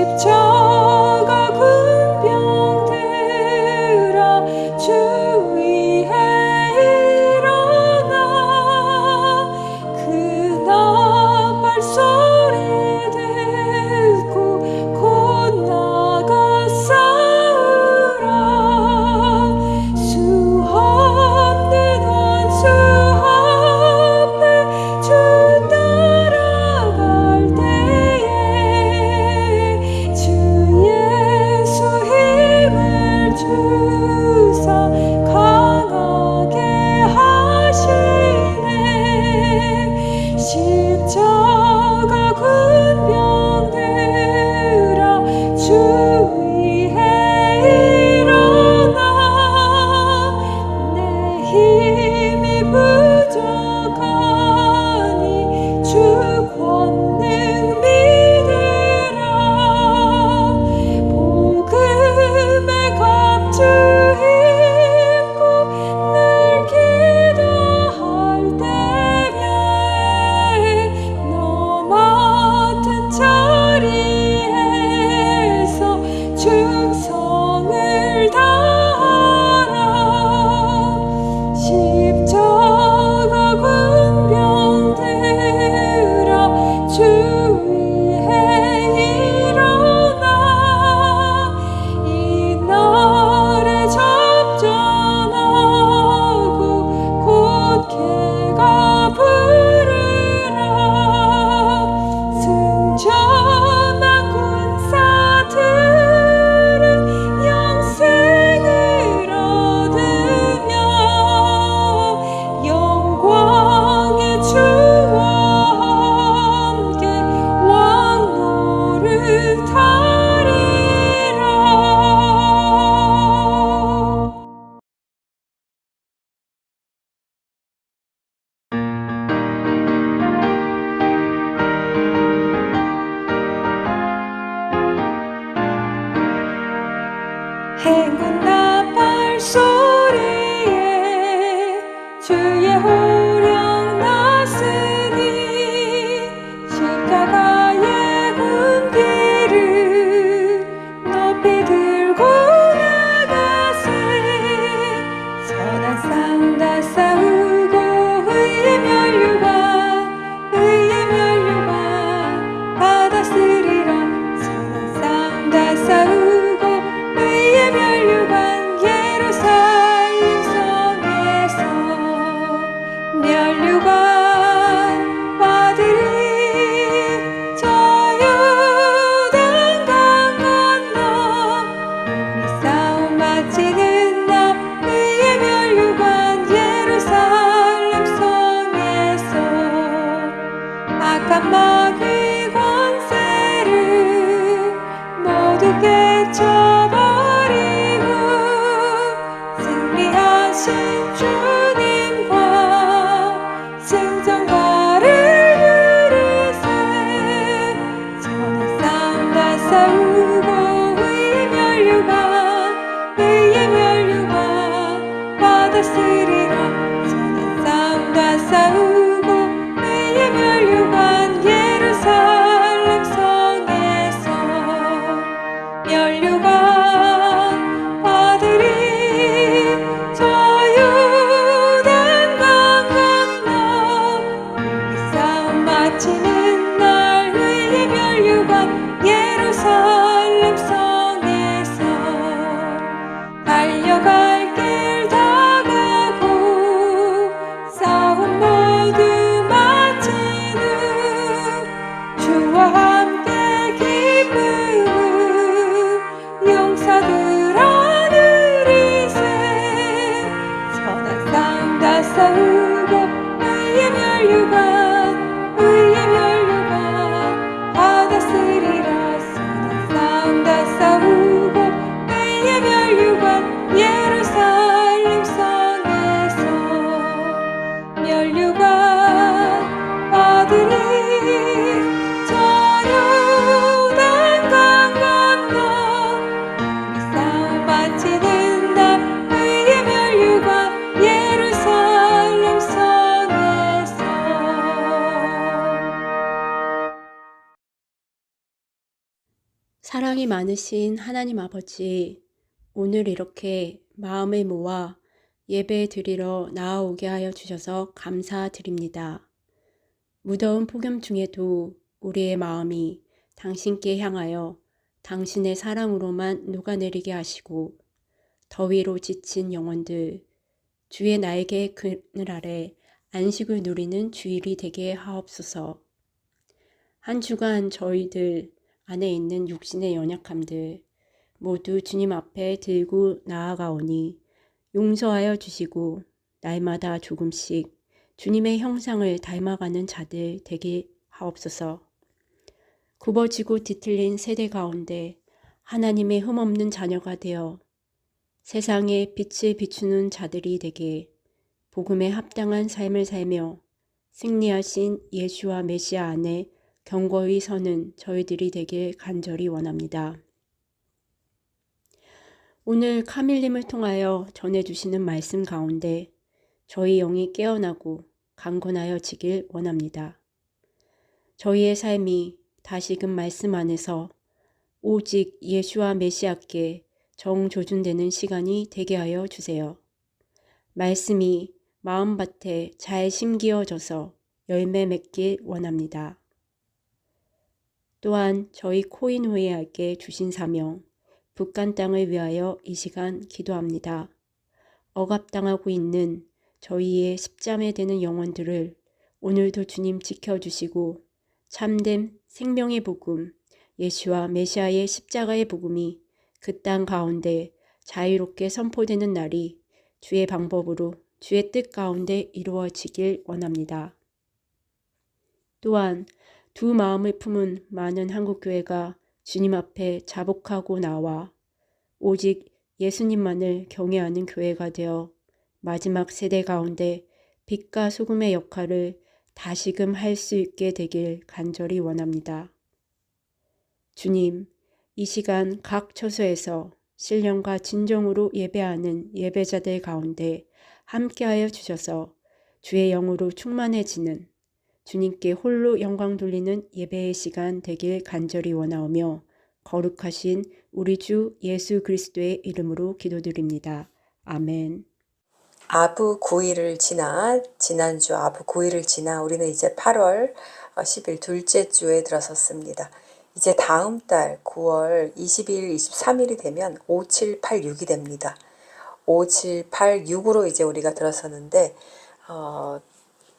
십자가 군병들아 주 위에 일어나 그 나팔 소리 듣고 곧 나가 싸우라. 수 없는 원수 앞에 주 따라갈 때에 주 예수 힘을 주사 강하게 하시네. 십자가 군병들아 주 위에 일어나 내 힘이 부족하니 주 권능 믿으라. 복음의 갑주 입고 늘 기도할 때에 너 맡은 자리에서 충성을 다하라. 십자가 군병들아 주 위에 일어나 이 날에 접전하고 곧 개가 부르라. 승천한 군사들은 영생을 얻으며 영광의 주와 함께 왕노릇하리라. 행군 나팔 소리에 주의 호령 났으니 십자가의 군기를 높이 들고 나가세. 선한 싸움 다 싸우고 의의 멸류관 받았으리라. 선한 싸움 다 싸우고 의의 멸류관 예루살렘 성에서 멸류관 받으리. 저 요단강 건너 우리 싸움 마치는 날 의의 멸류관 예루살렘 성에서 악한 마귀 권세를 모두 깨쳐버리고 승리하신 주님과 생전과를 누리세. 선한 싸움 다 싸우고 의의 멸류관 받았으리라. 선한 싸움 다 싸우고 의의 멸류관 예루살렘 성에서 멸류관 받으리. 저 요단강 건너 우리 싸움 마치는 날 의의 멸류관 예루살렘 사랑이 많으신 하나님 아버지, 오늘 이렇게 마음을 모아 예배 드리러 나아오게 하여 주셔서 감사드립니다. 무더운 폭염 중에도 우리의 마음이 당신께 향하여 당신의 사랑으로만 녹아내리게 하시고 더위로 지친 영혼들, 주의 날개 그늘 아래 안식을 누리는 주일이 되게 하옵소서. 한 주간 저희들 안에 있는 육신의 연약함들 모두 주님 앞에 들고 나아가오니 용서하여 주시고 날마다 조금씩 주님의 형상을 닮아가는 자들 되게 하옵소서. 굽어지고 뒤틀린 세대 가운데 하나님의 흠없는 자녀가 되어 세상에 빛을 비추는 자들이 되게 복음에 합당한 삶을 살며 승리하신 예수와 메시아 안에 견고히 서는 저희들이 되길 간절히 원합니다. 오늘 카밀님을 통하여 전해주시는 말씀 가운데 저희 영이 깨어나고 강건하여지길 원합니다. 저희의 삶이 다시금 말씀 안에서 오직 예수와 메시아께 정조준되는 시간이 되게 하여 주세요. 말씀이 마음밭에 잘 심기어져서 열매 맺길 원합니다. 또한 저희 코인회에게 주신 사명, 북한 땅을 위하여 이 시간 기도합니다. 억압당하고 있는 저희의 십자매 되는 영혼들을 오늘도 주님 지켜주시고 참된 생명의 복음, 예수와 메시아의 십자가의 복음이 그 땅 가운데 자유롭게 선포되는 날이 주의 방법으로 주의 뜻 가운데 이루어지길 원합니다. 또한 두 마음을 품은 많은 한국교회가 주님 앞에 자복하고 나와 오직 예수님만을 경외하는 교회가 되어 마지막 세대 가운데 빛과 소금의 역할을 다시금 할 수 있게 되길 간절히 원합니다. 주님, 이 시간 각 처소에서 신령과 진정으로 예배하는 예배자들 가운데 함께하여 주셔서 주의 영으로 충만해지는 주님께 홀로 영광 돌리는 예배의 시간 되길 간절히 원하오며 거룩하신 우리 주 예수 그리스도의 이름으로 기도드립니다. 아멘. 아부 9일을 지나 지난주 아부 9일을 지나 우리는 이제 8월 10일 둘째 주에 들어섰습니다. 이제 다음 달 9월 20일, 23일이 되면 5786이 됩니다. 5786으로 이제 우리가 들어섰는데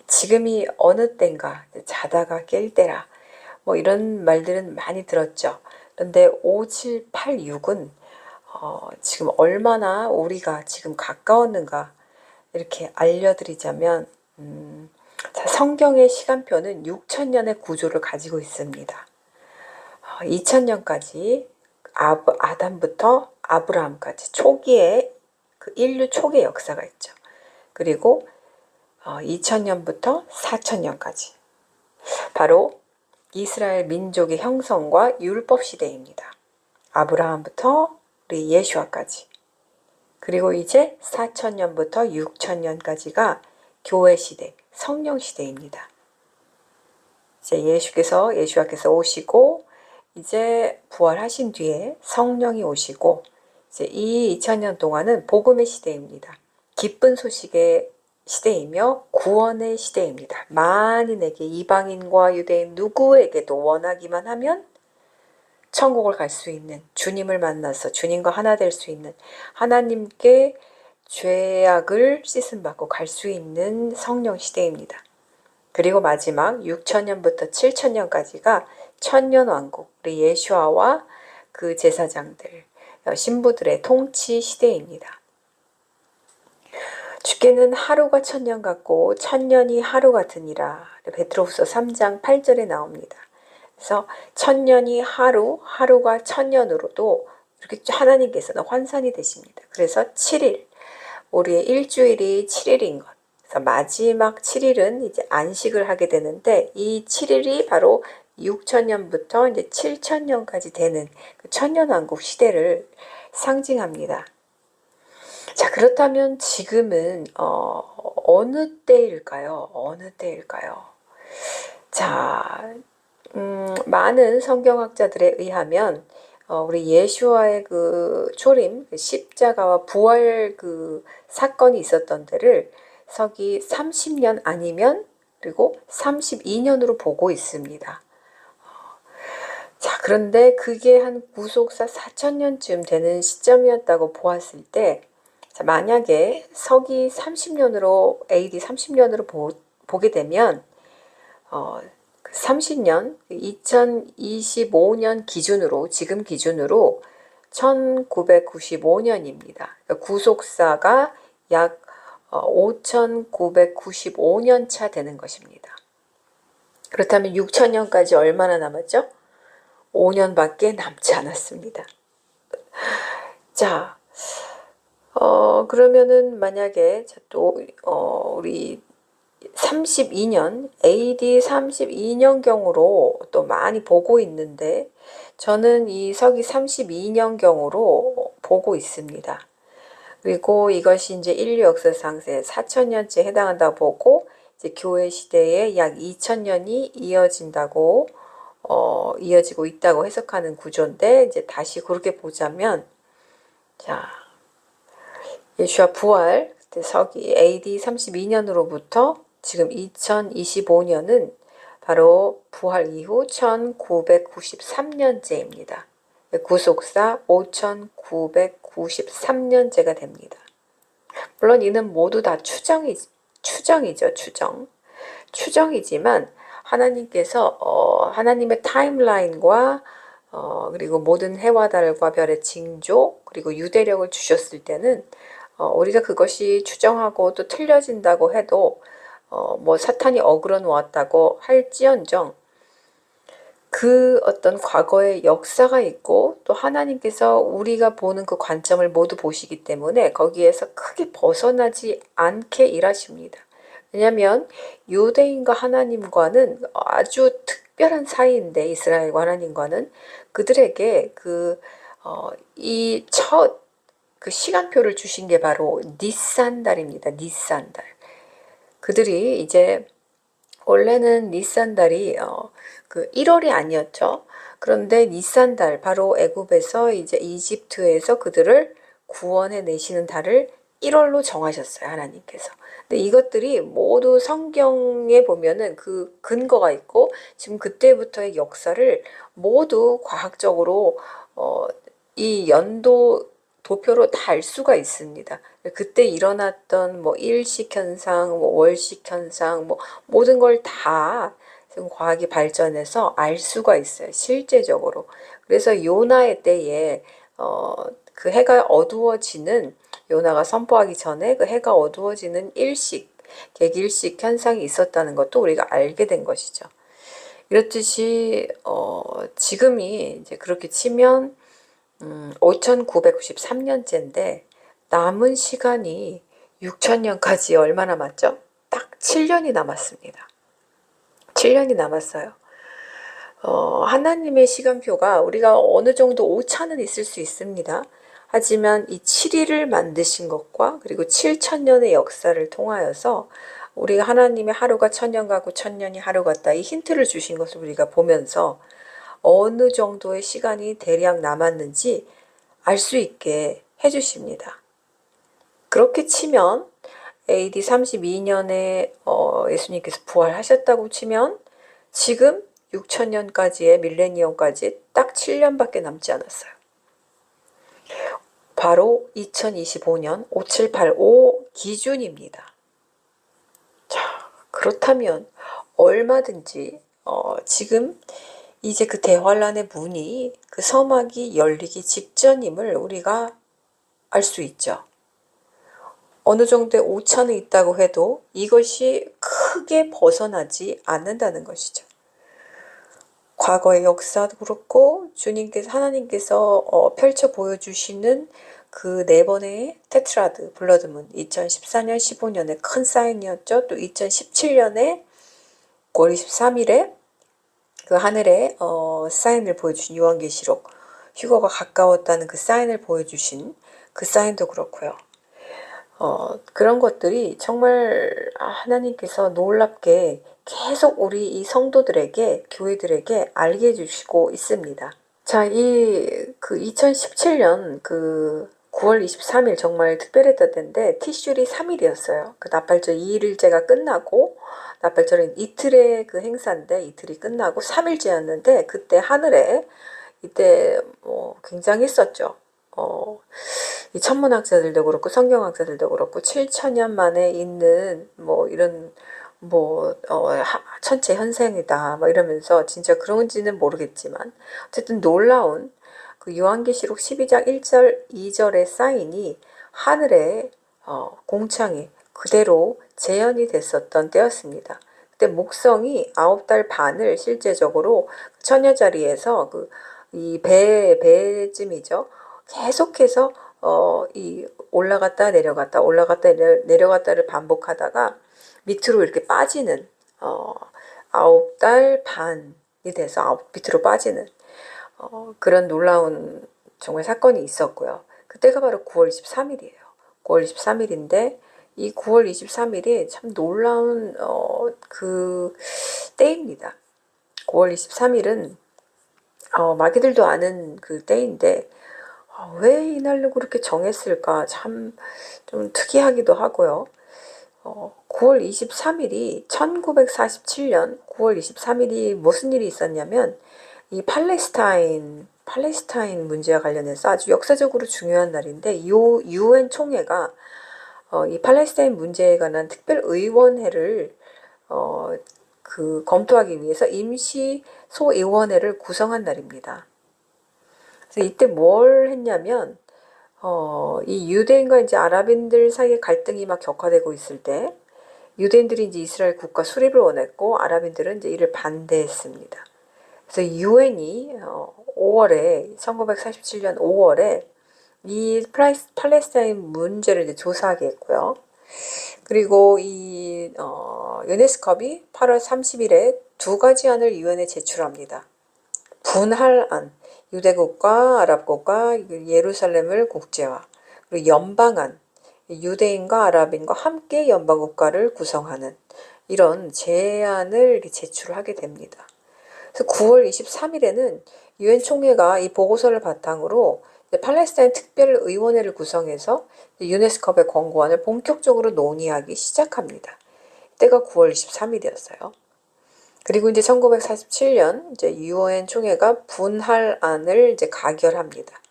지금이 어느 때인가 자다가 깰 때라 뭐 이런 말들은 많이 들었죠. 그런데 5786은 지금 얼마나 우리가 지금 가까웠는가 이렇게 알려드리자면 성경의 시간표는 6천년의 구조를 가지고 있습니다. 2000년까지 아담부터 아브라함까지 초기에 그 인류 초기의 역사가 있죠. 그리고 2000년부터 4000년까지 바로 이스라엘 민족의 형성과 율법 시대입니다. 아브라함부터 우리 예수아까지 그리고 이제 4000년부터 6000년까지가 교회 시대, 성령 시대입니다. 이제 예수아께서 오시고 이제 부활하신 뒤에 성령이 오시고 이제 이 2000년 동안은 복음의 시대입니다. 기쁜 소식의 시대이며 구원의 시대입니다. 만인에게 이방인과 유대인 누구에게도 원하기만 하면 천국을 갈 수 있는 주님을 만나서 주님과 하나 될 수 있는 하나님께 죄악을 씻음받고 갈 수 있는 성령 시대입니다. 그리고 마지막 6000년부터 7000년까지가 천년왕국 우리 예수아와 그 제사장들 신부들의 통치 시대입니다. 주께는 하루가 천년 같고 천년이 하루 같으니라 베드로후서 3장 8절에 나옵니다. 그래서 천년이 하루가 천년으로도 이렇게 하나님께서는 환산이 되십니다. 그래서 7일, 우리의 일주일이 7일인 것. 그래서 마지막 7일은 이제 안식을 하게 되는데 이 7일이 바로 6000년부터 이제 7000년까지 되는 그 천년왕국 시대를 상징합니다. 자, 그렇다면 지금은 어느 때일까요? 어느 때일까요? 자, 많은 성경학자들에 의하면 우리 예수와의 그 초림, 그 십자가와 부활 그 사건이 있었던 데를 서기 30년 아니면 그리고 32년으로 보고 있습니다. 자, 그런데 그게 한 구속사 4천년쯤 되는 시점이었다고 보았을 때, 자, 만약에 서기 30년으로, AD 30년으로 보게 되면, 그 30년, 2025년 기준으로, 지금 기준으로 1995년입니다. 그러니까 구속사가 약 5995년 차 되는 것입니다. 그렇다면 6000년까지 얼마나 남았죠? 5년밖에 남지 않았습니다. 자, 그러면은 만약에 또 우리 32년, AD 32년경으로 또 많이 보고 있는데 저는 이 서기 32년경으로 보고 있습니다. 그리고 이것이 이제 인류 역사상 4000년째 해당한다고 보고 이제 교회 시대에 약 2000년이 이어지고 있다고 해석하는 구조인데 이제 다시 그렇게 보자면 자, 예수와 부활 그때 서기 AD 32년으로부터 지금 2025년은 바로 부활 이후 1993년째입니다. 구속사 5993년째가 됩니다. 물론 이는 모두 다 추정이죠, 추정이지만 하나님께서 하나님의 타임라인과 그리고 모든 해와 달과 별의 징조 그리고 유대력을 주셨을 때는 우리가 그것이 추정하고 또 틀려진다고 해도 뭐 사탄이 어그러 놓았다고 할지언정 그 어떤 과거의 역사가 있고 또 하나님께서 우리가 보는 그 관점을 모두 보시기 때문에 거기에서 크게 벗어나지 않게 일하십니다. 왜냐하면 유대인과 하나님과는 아주 특별한 사이인데 이스라엘과 하나님과는 그들에게 이 첫 그 시간표를 주신 게 바로 니산달입니다. 니산달. 그들이 이제 원래는 니산달이 그 1월이 아니었죠. 그런데 니산달 바로 애굽에서 이제 이집트에서 그들을 구원해 내시는 달을 1월로 정하셨어요. 하나님께서. 근데 이것들이 모두 성경에 보면은 그 근거가 있고 지금 그때부터의 역사를 모두 과학적으로 이 연도 도표로 다 알 수가 있습니다. 그때 일어났던 뭐 일식 현상, 뭐 월식 현상, 뭐 모든 걸 다 지금 과학이 발전해서 알 수가 있어요. 실제적으로. 그래서 요나의 때에 그 해가 어두워지는 요나가 선포하기 전에 그 해가 어두워지는 객일식 현상이 있었다는 것도 우리가 알게 된 것이죠. 이렇듯이 지금이 이제 그렇게 치면 5993년째인데 남은 시간이 6000년까지 얼마 남았죠? 딱 7년이 남았습니다. 7년이 남았어요. 하나님의 시간표가 우리가 어느 정도 오차는 있을 수 있습니다. 하지만 이 7일을 만드신 것과 그리고 7000년의 역사를 통하여서 우리가 하나님의 하루가 1000년 가고 1000년이 하루 같다 이 힌트를 주신 것을 우리가 보면서 어느 정도의 시간이 대략 남았는지 알 수 있게 해주십니다. 그렇게 치면 AD 32년에 예수님께서 부활하셨다고 치면 지금 6000년까지의 밀레니엄까지 딱 7년밖에 남지 않았어요. 바로 2025년 5785 기준입니다. 자, 그렇다면 얼마든지 지금 이제 그 대환란의 문이 그 서막이 열리기 직전임을 우리가 알 수 있죠. 어느 정도의 오차는 있다고 해도 이것이 크게 벗어나지 않는다는 것이죠. 과거의 역사도 그렇고 하나님께서 펼쳐 보여주시는 그 4번의 테트라드 블러드문 2014년 15년에 큰 사인이었죠. 또 2017년에 9월 23일에 그 하늘에 사인을 보여주신 요한계시록 휴거가 가까웠다는 그 사인을 보여주신 그 사인도 그렇고요. 그런 것들이 정말 하나님께서 놀랍게 계속 우리 이 성도들에게 교회들에게 알게 해주시고 있습니다. 자, 그 2017년 그 9월 23일 정말 특별했던 때인데 티슈리 3일이었어요. 그 나팔절 2일째가 끝나고 나팔절은 이틀의 그 행사인데 이틀이 끝나고 3일째였는데 그때 하늘에 이때 뭐 굉장했었죠. 이 천문학자들도 그렇고 성경학자들도 그렇고 7천년 만에 있는 뭐 이런 뭐 천체 현상이다 뭐 이러면서 진짜 그런지는 모르겠지만 어쨌든 놀라운 그 요한계시록 12장 1절 2절의 사인이 하늘에 공창에 그대로 재현이 됐었던 때였습니다. 그때 목성이 9달 반을 실제적으로 처녀자리에서 이 배쯤이죠. 계속해서 이 올라갔다 내려갔다 올라갔다 내려갔다를 반복하다가 밑으로 이렇게 빠지는 9달 반이 돼서 밑으로 빠지는 그런 놀라운 정말 사건이 있었고요. 그때가 바로 9월 23일이에요. 9월 23일인데 이 9월 23일이 참 놀라운 그 때입니다. 9월 23일은 마귀들도 아는 그 때인데 왜 이날로 그렇게 정했을까 참 좀 특이하기도 하고요. 9월 23일이 1947년 9월 23일이 무슨 일이 있었냐면 이 팔레스타인 문제와 관련해서 아주 역사적으로 중요한 날인데 유엔 총회가 이 팔레스타인 문제에 관한 특별의원회를 그 검토하기 위해서 임시 소위원회를 구성한 날입니다. 그래서 이때 뭘 했냐면 이 유대인과 이제 아랍인들 사이의 갈등이 막 격화되고 있을 때 유대인들이 이제 이스라엘 국가 수립을 원했고 아랍인들은 이제 이를 반대했습니다. 그래서 유엔이 5월에 1947년 5월에 이 팔레스타인 문제를 이제 조사하게 했고요. 그리고 이 유네스컵이 8월 30일에 두 가지 안을 유엔에 제출합니다. 분할 안, 유대국과 아랍국과 예루살렘을 국제화, 그리고 연방안, 유대인과 아랍인과 함께 연방국가를 구성하는 이런 제안을 제출하게 됩니다. 그래서 9월 23일에는 유엔 총회가 이 보고서를 바탕으로 팔레스타인 특별의원회를 구성해서 유네스컵의 권고안을 본격적으로 논의하기 시작합니다. 때가 9월 23일이었어요. 그리고 이제 1947년 이제 유엔 총회가 분할안을 이제 가결합니다.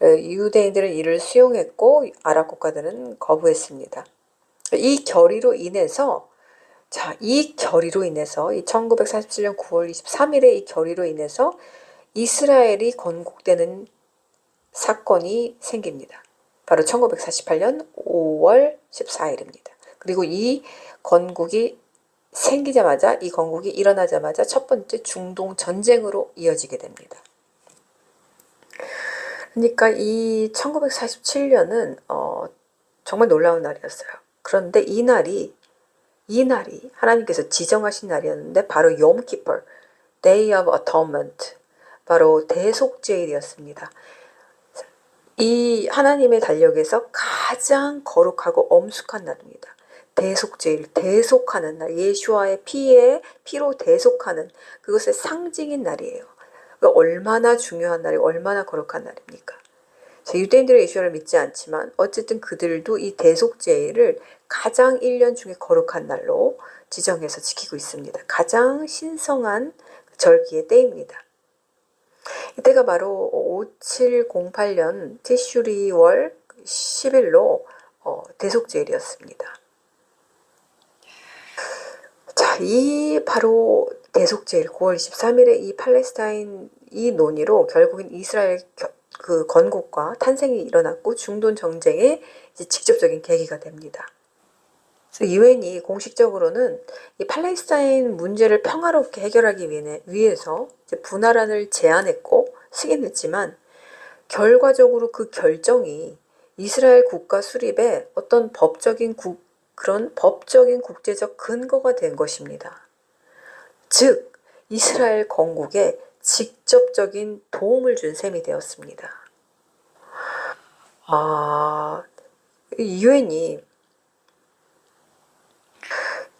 유대인들은 이를 수용했고 아랍 국가들은 거부했습니다. 이 결의로 인해서 이 1947년 9월 23일에 이 결의로 인해서 이스라엘이 건국되는 사건이 생깁니다. 바로 1948년 5월 14일입니다. 그리고 이 건국이 생기자마자 이 건국이 일어나자마자 첫 번째 중동 전쟁으로 이어지게 됩니다. 그러니까 이 1947년은 정말 놀라운 날이었어요. 그런데 이 날이 하나님께서 지정하신 날이었는데 바로 욤키퍼, Day of Atonement, 바로 대속죄일이었습니다. 이 하나님의 달력에서 가장 거룩하고 엄숙한 날입니다. 대속죄일, 대속하는 날, 예수와의 피로 대속하는 그것의 상징인 날이에요. 얼마나 중요한 날이고 얼마나 거룩한 날입니까? 유대인들은 예수를 믿지 않지만 어쨌든 그들도 이 대속죄일을 가장 1년 중에 거룩한 날로 지정해서 지키고 있습니다. 가장 신성한 절기의 때입니다. 이때가 바로 5708년 티슈리월 10일로 대속죄일이었습니다. 이 바로 대속죄일 9월 23일에 이 팔레스타인 이 논의로 결국엔 이스라엘 그 건국과 탄생이 일어났고 중동 전쟁의 이제 직접적인 계기가 됩니다. 그래서 유엔이 공식적으로는 이 팔레스타인 문제를 평화롭게 해결하기 위해서 이제 분할안을 제안했고 승인했지만 결과적으로 그 결정이 이스라엘 국가 수립의 어떤 그런 법적인 국제적 근거가 된 것입니다. 즉 이스라엘 건국에 직접적인 도움을 준 셈이 되었습니다. 유엔이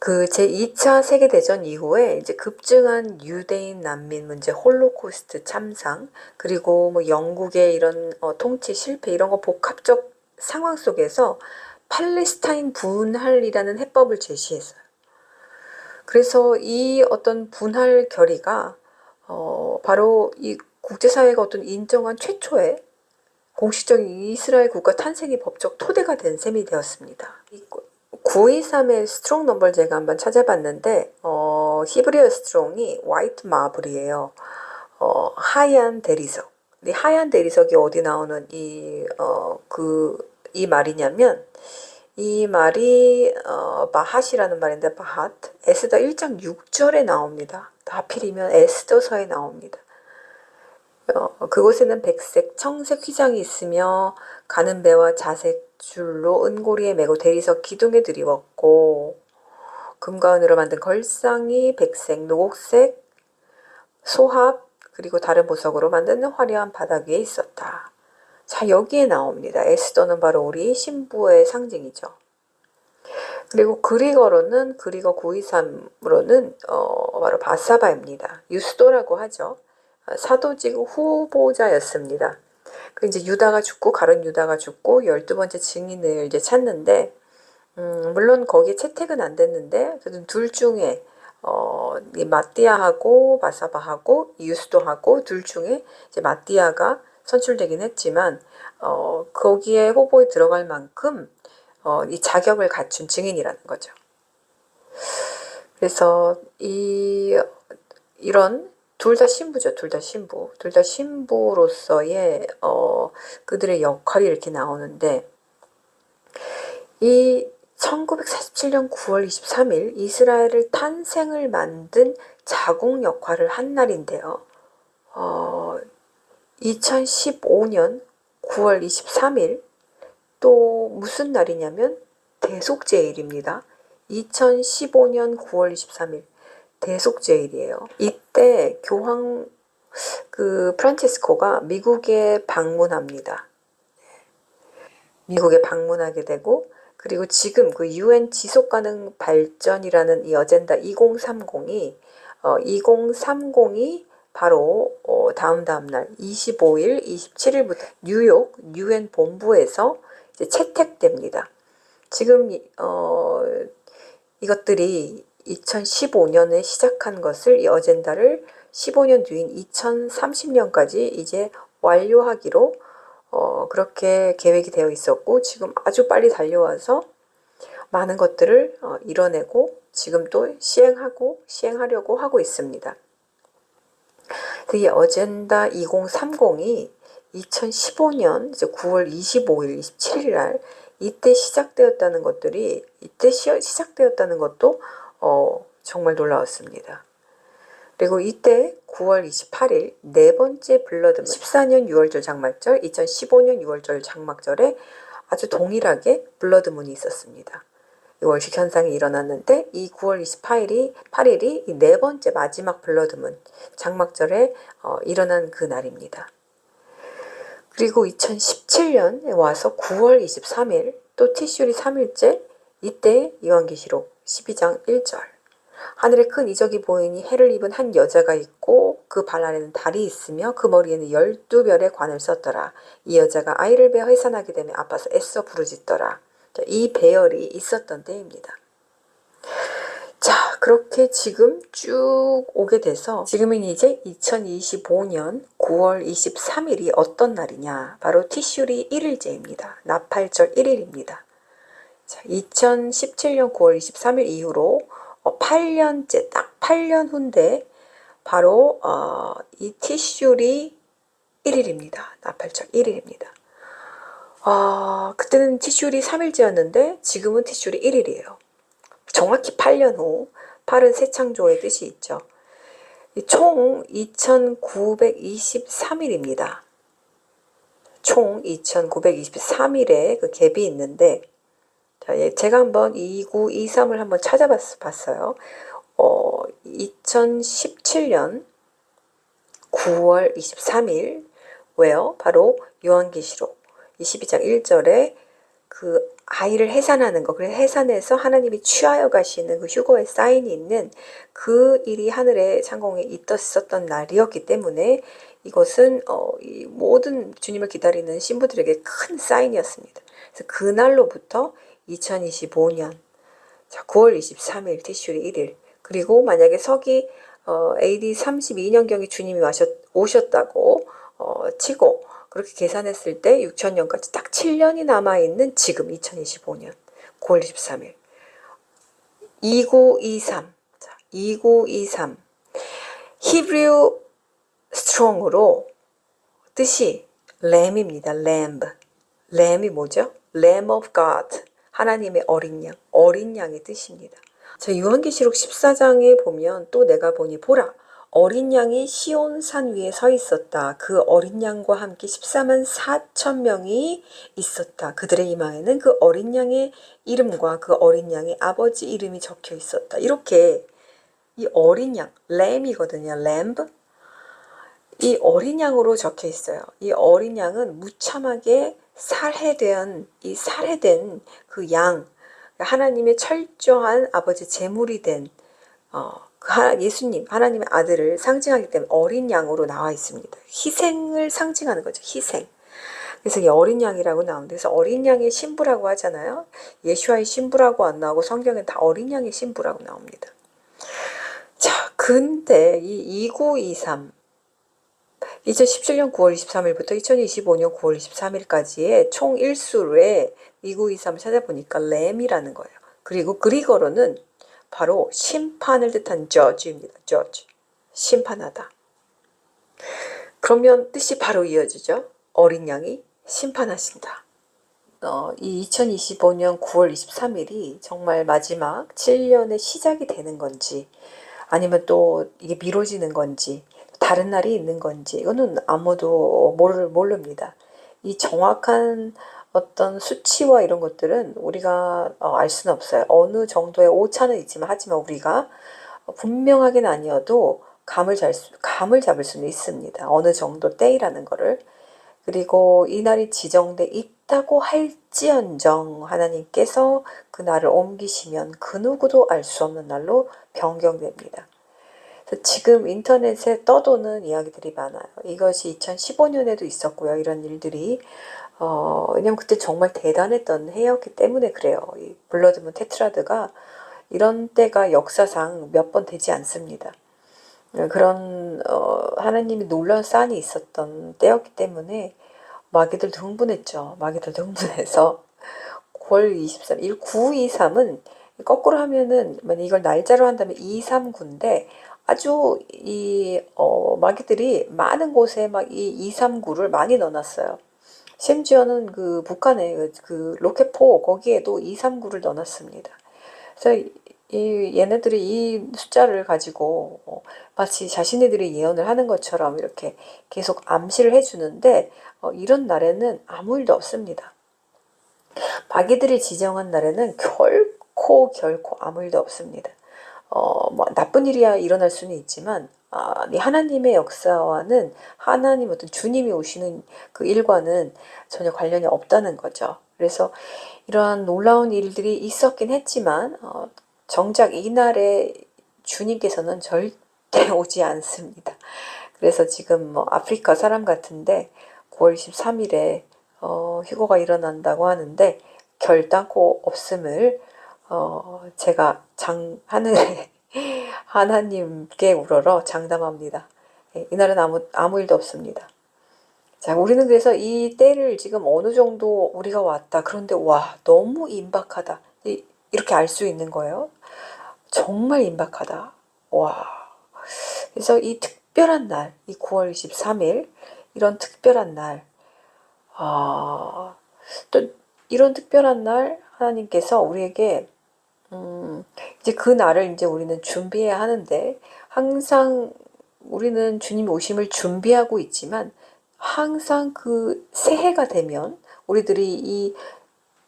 그 제2차 세계대전 이후에 이제 급증한 유대인 난민 문제, 홀로코스트 참상, 그리고 뭐 영국의 이런 통치 실패 이런 거 복합적 상황 속에서 팔레스타인 분할이라는 해법을 제시했어요. 그래서 이 어떤 분할 결의가 바로 이 국제사회가 어떤 인정한 최초의 공식적인 이스라엘 국가 탄생의 법적 토대가 된 셈이 되었습니다. 923의 스트롱 넘버를 제가 한번 찾아봤는데 히브리어 스트롱이 화이트 마블이에요. 하얀 대리석. 이 하얀 대리석이 어디 나오는 이 말이냐면 이 말이 바핫이라는 말인데 바핫 에스더 1장 6절에 나옵니다. 하필이면 에스더서에 나옵니다. 그곳에는 백색, 청색 휘장이 있으며 가는 배와 자색 줄로 은고리에 매고 대리석 기둥에 드리웠고 금과 은으로 만든 걸상이 백색, 노곡색, 소합 그리고 다른 보석으로 만든 화려한 바닥 위에 있었다. 자, 여기에 나옵니다. 에스더는 바로 우리 신부의 상징이죠. 그리고 그리거로는 그리거 923으로는 바로 바사바입니다. 유스도라고 하죠. 사도직 후보자였습니다. 그 이제 유다가 죽고 가룟 유다가 죽고 12번째 증인을 이제 찾는데 물론 거기에 채택은 안 됐는데 둘 중에 이 마띠아하고 바사바하고 유스도하고 둘 중에 이제 마띠아가 선출되긴 했지만 거기에 후보에 들어갈 만큼 이 자격을 갖춘 증인이라는 거죠. 그래서 이런 둘 다 신부죠. 둘 다 신부. 둘 다 신부로서의 그들의 역할이 이렇게 나오는데 이 1947년 9월 23일 이스라엘을 탄생을 만든 자궁 역할을 한 날인데요. 2015년 9월 23일 또 무슨 날이냐면 대속제일입니다. 2015년 9월 23일 대속제일이에요. 이때 교황 프란치스코가 미국에 방문합니다. 미국에 방문하게 되고 그리고 지금 그 UN 지속가능 발전이라는 이 어젠다 2030이 바로 다음 날 25일, 27일부터 뉴욕 UN 본부에서 이제 채택됩니다. 지금 이것들이 2015년에 시작한 것을 이 어젠다를 15년 뒤인 2030년까지 이제 완료하기로 그렇게 계획이 되어 있었고 지금 아주 빨리 달려와서 많은 것들을 이뤄내고 지금 또 시행하려고 하고 있습니다. 이 어젠다 2030이 2015년 이제 9월 25일, 27일 날 이때 시작되었다는 것들이 시작되었다는 것도 정말 놀라웠습니다. 그리고 이때 9월 28일 네 번째 블러드문 14년 6월절 장막절, 2015년 6월절 장막절에 아주 동일하게 블러드문이 있었습니다. 이 월식 현상이 일어났는데 이 9월 28일이 이 네 번째 마지막 블러드문 장막절에 일어난 그 날입니다. 그리고 2017년에 와서 9월 23일 또 티슈리 3일째 이때 요한계시록 12장 1절 하늘에 큰 이적이 보이니 해를 입은 한 여자가 있고 그 발 아래는 달이 있으며 그 머리에는 12별의 관을 썼더라. 이 여자가 아이를 베어 해산하게 되며 아파서 애써 부르짖더라. 자, 이 배열이 있었던 때입니다. 자, 그렇게 지금 쭉 오게 돼서 지금은 이제 2025년 9월 23일이 어떤 날이냐? 바로 티슈리 1일째입니다. 나팔절 1일입니다. 자, 2017년 9월 23일 이후로 8년째, 딱 8년 후인데 바로 이 티슈리 1일입니다. 나팔절 1일입니다. 그때는 티슈리 3일째였는데 지금은 티슈리 1일이에요. 정확히 8년 후 8은 새 창조의 뜻이 있죠. 총 2923일입니다. 총 2923일의 그 갭이 있는데 제가 한번 2923을 한번 찾아봤어요. 2017년 9월 23일 왜요? 바로 요한계시록 22장 1절에 그 아이를 해산하는 거, 그래서 해산해서 하나님이 취하여 가시는 그 휴거의 사인이 있는 그 일이 하늘의 상공에 있었던 날이었기 때문에 이것은 이 모든 주님을 기다리는 신부들에게 큰 사인이었습니다. 그래서 그날로부터 2025년 9월 23일 티슈리 1일, 그리고 만약에 서기 AD 32년경에 주님이 오셨다고 치고 그렇게 계산했을 때 6천년까지 딱 7년이 남아있는 지금 2025년 9월 23일 2923, 자, 2923 히브리어 스트롱으로 뜻이 램입니다. 램이 뭐죠? Lamb of God, 하나님의 어린 양, 어린 양의 뜻입니다. 자, 요한계시록 14장에 보면 또 내가 보니 보라, 어린 양이 시온산 위에 서 있었다. 그 어린 양과 함께 14만 4천 명이 있었다. 그들의 이마에는 그 어린 양의 이름과 그 어린 양의 아버지 이름이 적혀 있었다. 이렇게 이 어린 양, 램이거든요. 램브. 이 어린 양으로 적혀 있어요. 이 어린 양은 무참하게 살해된 그 양, 하나님의 철저한 아버지 제물이 된 예수님, 하나님의 아들을 상징하기 때문에 어린 양으로 나와 있습니다. 희생을 상징하는 거죠. 희생. 그래서 이 어린 양이라고 나오는데, 그래서 어린 양의 신부라고 하잖아요. 예수와의 신부라고 안 나오고 성경엔 다 어린 양의 신부라고 나옵니다. 자, 근데 이 2923 2017년 9월 23일부터 2025년 9월 23일까지의 총 일수의 2923을 찾아보니까 램이라는 거예요. 그리고 그리거로는 바로 심판을 뜻한 judge입니다. judge. 심판하다. 그러면 뜻이 바로 이어지죠. 어린 양이 심판하신다. 이 2025년 9월 23일이 정말 마지막 7년의 시작이 되는 건지, 아니면 또 이게 미뤄지는 건지, 다른 날이 있는 건지, 이거는 아무도 모릅니다. 이 정확한 어떤 수치와 이런 것들은 우리가 알 수는 없어요. 어느 정도의 오차는 있지만, 하지만 우리가 분명하게는 아니어도 감을 잡을 수는 있습니다. 어느 정도 때이라는 거를. 그리고 이 날이 지정돼 있다고 할지언정 하나님께서 그 날을 옮기시면 그 누구도 알 수 없는 날로 변경됩니다. 지금 인터넷에 떠도는 이야기들이 많아요. 이것이 2015년에도 있었고요. 이런 일들이. 왜냐면 그때 정말 대단했던 해였기 때문에 그래요. 이 블러드문 테트라드가 이런 때가 역사상 몇 번 되지 않습니다. 그런 하나님이 놀라운 사인이 있었던 때였기 때문에 마귀들도 흥분했죠. 마귀들도 흥분해서 9월 23일 1923은 거꾸로 하면은 만약 이걸 날짜로 한다면 239인데, 아주 이 마귀들이 많은 곳에 막 이 239를 많이 넣어놨어요. 심지어는 그 북한의 그 로켓포 거기에도 239를 넣어놨습니다. 그래서 얘네들이 이 숫자를 가지고 마치 자신네들이 예언을 하는 것처럼 이렇게 계속 암시를 해주는데, 이런 날에는 아무 일도 없습니다. 마귀들이 지정한 날에는 결코 아무 일도 없습니다. 뭐 나쁜 일이 일어날 수는 있지만, 하나님의 역사와는, 하나님 어떤 주님이 오시는 그 일과는 전혀 관련이 없다는 거죠. 그래서 이러한 놀라운 일들이 있었긴 했지만, 정작 이날에 주님께서는 절대 오지 않습니다. 그래서 지금 뭐 아프리카 사람 같은데 9월 23일에 휴거가 일어난다고 하는데 결단코 없음을 제가 하늘에 하나님께 우러러 장담합니다. 이날은 아무 일도 없습니다. 자, 우리는 그래서 이 때를 지금 어느 정도 우리가 왔다. 그런데 와, 너무 임박하다. 이렇게 알 수 있는 거예요. 정말 임박하다. 와. 그래서 이 특별한 날, 이 9월 23일, 이런 특별한 날, 또 이런 특별한 날 하나님께서 우리에게 이제 그 날을 이제 우리는 준비해야 하는데, 항상 우리는 주님 오심을 준비하고 있지만 항상 그 새해가 되면 우리들이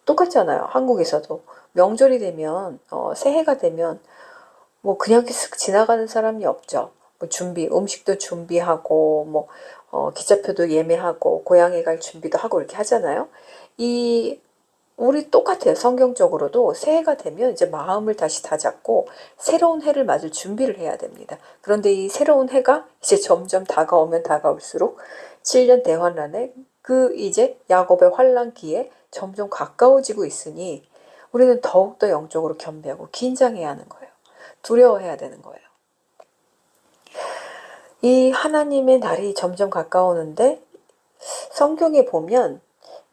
똑같잖아요. 한국에서도 명절이 되면 새해가 되면 뭐 그냥 쓱 지나가는 사람이 없죠. 뭐 음식도 준비하고 뭐 기차표도 예매하고 고향에 갈 준비도 하고 이렇게 하잖아요. 이 우리 똑같아요. 성경적으로도 새해가 되면 이제 마음을 다시 다잡고 새로운 해를 맞을 준비를 해야 됩니다. 그런데 이 새로운 해가 이제 점점 다가오면 다가올수록 7년 대환란에 그 이제 야곱의 환란기에 점점 가까워지고 있으니 우리는 더욱더 영적으로 겸비하고 긴장해야 하는 거예요. 두려워해야 되는 거예요. 이 하나님의 날이 점점 가까우는데 성경에 보면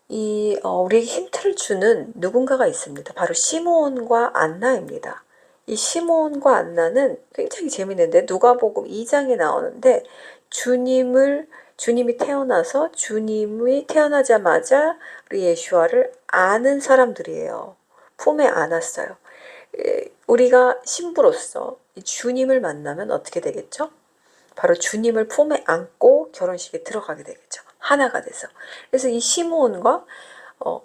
우리에게 힌트를 주는 누군가가 있습니다. 바로 시므온과 안나입니다. 이 시므온과 안나는 굉장히 재밌는데 누가복음 2장에 나오는데 주님이 태어나서 주님이 태어나자마자 우리 예수와를 아는 사람들이에요. 품에 안았어요. 우리가 신부로서 주님을 만나면 어떻게 되겠죠? 바로 주님을 품에 안고 결혼식에 들어가게 되겠죠. 하나가 돼서. 그래서 이 시므온과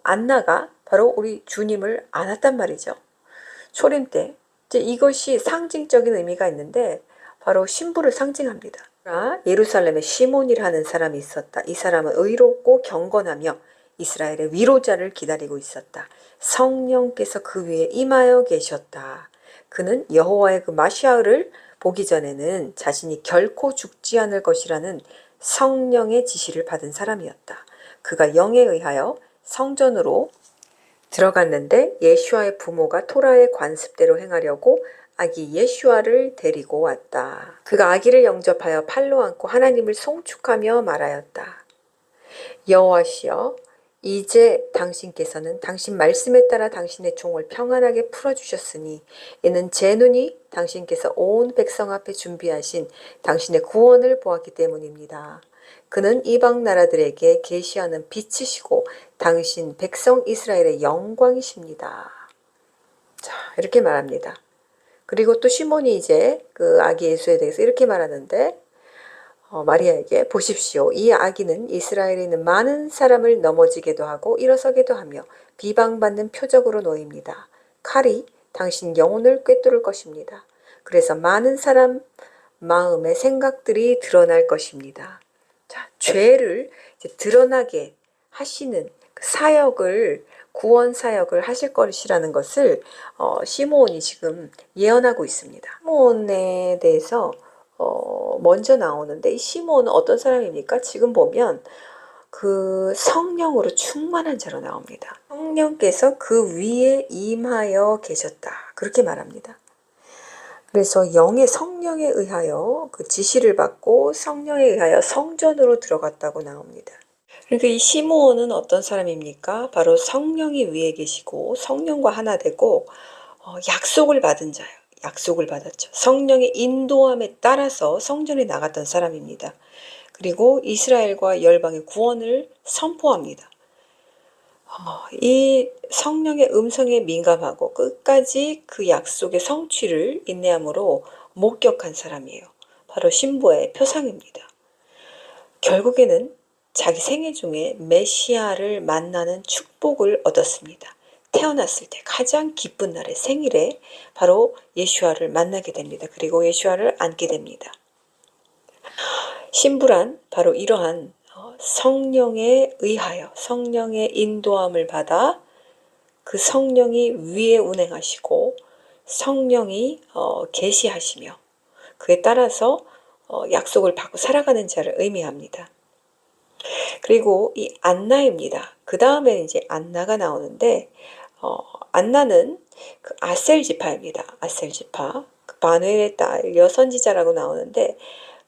안나가 바로 우리 주님을 안았단 말이죠. 초림 때. 이제 이것이 상징적인 의미가 있는데 바로 신부를 상징합니다. 예루살렘에 시몬이라는 사람이 있었다. 이 사람은 의롭고 경건하며 이스라엘의 위로자를 기다리고 있었다. 성령께서 그 위에 임하여 계셨다. 그는 여호와의 그 마시아를 보기 전에는 자신이 결코 죽지 않을 것이라는 성령의 지시를 받은 사람이었다. 그가 영에 의하여 성전으로 들어갔는데 예슈아의 부모가 토라의 관습대로 행하려고 아기 예슈아를 데리고 왔다. 그가 아기를 영접하여 팔로 안고 하나님을 송축하며 말하였다. 여호와시여, 이제 당신께서는 당신 말씀에 따라 당신의 종을 평안하게 풀어주셨으니 이는 제 눈이 당신께서 온 백성 앞에 준비하신 당신의 구원을 보았기 때문입니다. 그는 이방 나라들에게 계시하는 빛이시고 당신 백성 이스라엘의 영광이십니다. 자, 이렇게 말합니다. 그리고 또 시몬이 이제 그 아기 예수에 대해서 이렇게 말하는데 마리아에게 보십시오. 이 아기는 이스라엘에 있는 많은 사람을 넘어지게도 하고 일어서게도 하며 비방받는 표적으로 놓입니다. 칼이 당신 영혼을 꿰뚫을 것입니다. 그래서 많은 사람 마음의 생각들이 드러날 것입니다. 자, 죄를 이제 드러나게 하시는 그 사역을 구원 사역을 하실 것이라는 것을 시므온이 지금 예언하고 있습니다. 시므온에 대해서 먼저 나오는데 이 시므온은 어떤 사람입니까? 지금 보면 그 성령으로 충만한 자로 나옵니다. 성령께서 그 위에 임하여 계셨다. 그렇게 말합니다. 그래서 성령에 의하여 그 지시를 받고 성령에 의하여 성전으로 들어갔다고 나옵니다. 그러니까 이 시므온은 어떤 사람입니까? 바로 성령이 위에 계시고 성령과 하나 되고 약속을 받은 자예요. 약속을 받았죠. 성령의 인도함에 따라서 성전에 나갔던 사람입니다. 그리고 이스라엘과 열방의 구원을 선포합니다. 이 성령의 음성에 민감하고 끝까지 그 약속의 성취를 인내함으로 목격한 사람이에요. 바로 신부의 표상입니다. 결국에는 자기 생애 중에 메시아를 만나는 축복을 얻었습니다. 태어났을 때 가장 기쁜 날의 생일에 바로 예수와를 만나게 됩니다. 그리고 예수와를 안게 됩니다. 신부란 바로 이러한 성령에 의하여 성령의 인도함을 받아 그 성령이 위에 운행하시고 성령이 계시하시며 그에 따라서 약속을 받고 살아가는 자를 의미합니다. 그리고 이 안나입니다. 그 다음에 이제 안나가 나오는데 안나는 그 아셀 지파입니다. 아셀 지파. 그 바누엘의 딸 여선지자라고 나오는데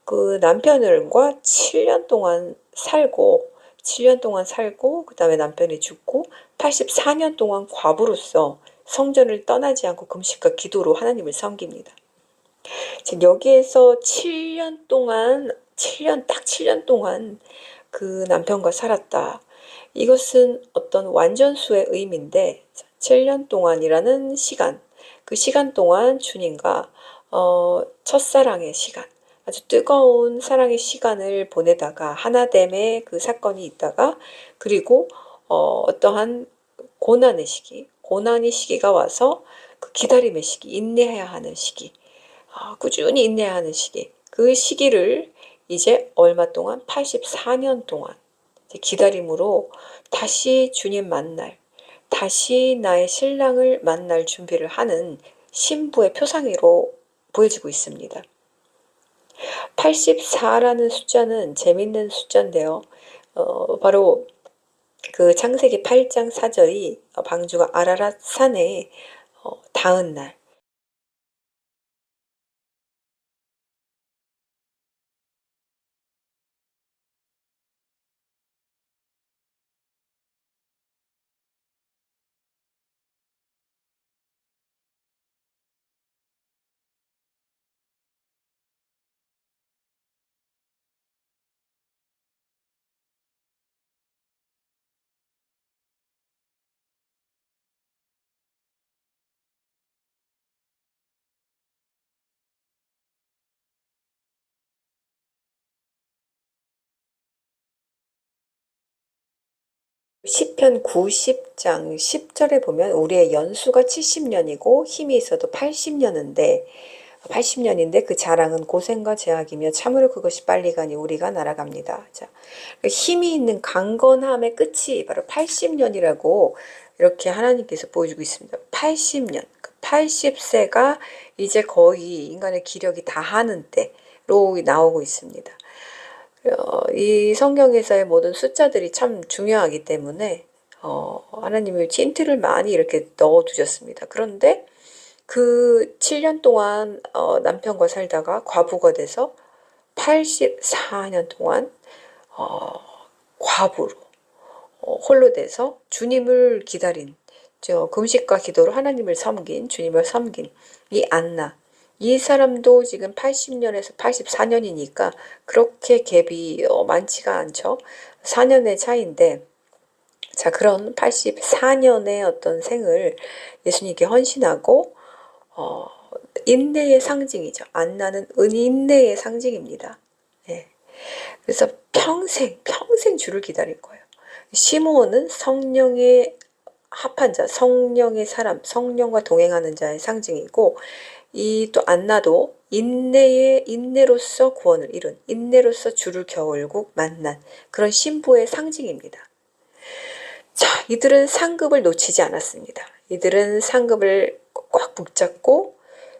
그 남편과 7년 동안 살고 그 다음에 남편이 죽고 84년 동안 과부로서 성전을 떠나지 않고 금식과 기도로 하나님을 섬깁니다. 여기에서 7년 동안 그 남편과 살았다. 이것은 어떤 완전수의 의미인데 7년 동안이라는 시간, 그 시간 동안 주님과 첫사랑의 시간, 아주 뜨거운 사랑의 시간을 보내다가 하나됨의 그 사건이 있다가 그리고 어떠한 고난의 시기가 와서 그 기다림의 시기, 인내해야 하는 시기, 꾸준히 인내해야 하는 시기, 그 시기를 이제 얼마 동안 84년 동안 기다림으로 다시 주님 만날 다시 나의 신랑을 만날 준비를 하는 신부의 표상으로 보여지고 있습니다. 84라는 숫자는 재밌는 숫자인데요. 바로 그 창세기 8장 4절이 방주가 아라랏 산에 닿은 날, 10편 90장 10절에 보면 우리의 연수가 70년이고 힘이 있어도 80년인데 그 자랑은 고생과 제약이며 참으로 그것이 빨리 가니 우리가 날아갑니다. 자, 힘이 있는 강건함의 끝이 바로 80년이라고 이렇게 하나님께서 보여주고 있습니다. 80년, 80세가 이제 거의 인간의 기력이 다하는 때로 나오고 있습니다. 이 성경에서의 모든 숫자들이 참 중요하기 때문에 하나님이 힌트를 많이 이렇게 넣어 두셨습니다. 그런데 그 7년 동안 남편과 살다가 과부가 돼서 84년 동안 과부로 홀로 돼서 주님을 기다린 금식과 기도로 하나님을 섬긴 주님을 섬긴 이 안나, 이 사람도 지금 80년에서 84년이니까 그렇게 갭이 많지가 않죠. 4년의 차이인데, 자, 그런 84년의 어떤 생을 예수님께 헌신하고 인내의 상징이죠. 안나는 인내의 상징입니다. 예. 그래서 평생 주를 기다릴 거예요. 시므온은 성령의 합한 자, 성령의 사람, 성령과 동행하는 자의 상징이고, 이 또 안나도 인내로서 구원을 이룬, 인내로서 주를 겨울국 만난 그런 신부의 상징입니다. 자, 이들은 상급을 놓치지 않았습니다. 이들은 상급을 꽉 붙잡고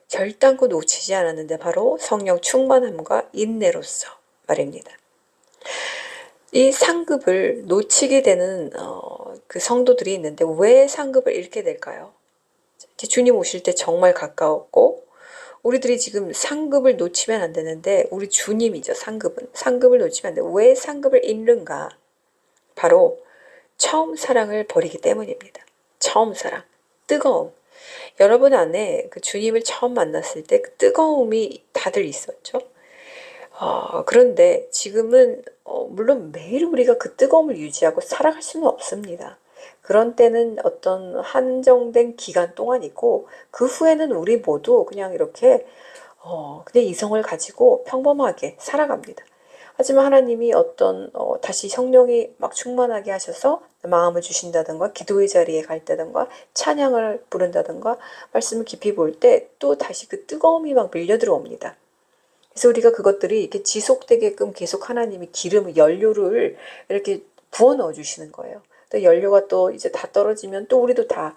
결단코 놓치지 않았는데 바로 성령 충만함과 인내로서 말입니다. 이 상급을 놓치게 되는 그 성도들이 있는데 왜 상급을 잃게 될까요? 주님 오실 때 정말 가까웠고 우리들이 지금 상급을 놓치면 안 되는데 우리 주님이죠. 상급을 놓치면 안 돼. 왜 상급을 잃는가? 바로 처음 사랑을 버리기 때문입니다. 처음 사랑, 뜨거움. 여러분 안에 그 주님을 처음 만났을 때 그 뜨거움이 다들 있었죠. 그런데 지금은 물론 매일 우리가 그 뜨거움을 유지하고 살아갈 수는 없습니다. 그런 때는 어떤 한정된 기간 동안이고 그 후에는 우리 모두 그냥 이렇게 그냥 이성을 가지고 평범하게 살아갑니다. 하지만 하나님이 다시 성령이 막 충만하게 하셔서 마음을 주신다든가 기도의 자리에 갈 때든가 찬양을 부른다든가 말씀을 깊이 볼 때 또 다시 그 뜨거움이 막 밀려 들어옵니다. 그래서 우리가 그것들이 이렇게 지속되게끔 계속 하나님이 연료를 이렇게 부어 넣어 주시는 거예요. 또 연료가 또 이제 다 떨어지면 또 우리도 다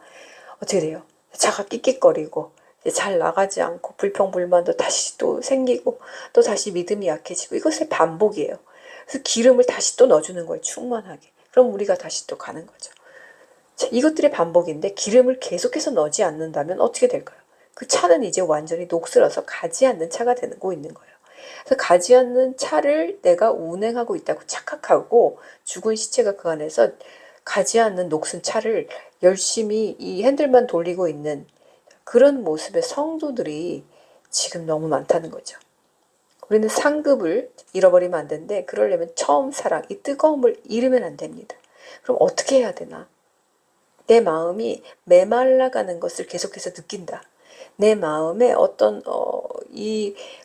어떻게 돼요? 차가 끽끽거리고 잘 나가지 않고 불평불만도 다시 또 생기고 또 다시 믿음이 약해지고 이것의 반복이에요. 그래서 기름을 다시 또 넣어주는 거예요. 충만하게. 그럼 우리가 다시 또 가는 거죠. 자, 이것들의 반복인데 기름을 계속해서 넣지 않는다면 어떻게 될까요? 그 차는 이제 완전히 녹슬어서 가지 않는 차가 되고 있는 거예요. 그래서 가지 않는 차를 내가 운행하고 있다고 착각하고 죽은 시체가 그 안에서 가지 않는 녹슨 차를 열심히 이 핸들만 돌리고 있는 그런 모습의 성도들이 지금 너무 많다는 거죠. 우리는 상급을 잃어버리면 안 되는데 그러려면 처음 사랑, 이 뜨거움을 잃으면 안 됩니다. 그럼 어떻게 해야 되나? 내 마음이 메말라가는 것을 계속해서 느낀다. 내 마음에 어떤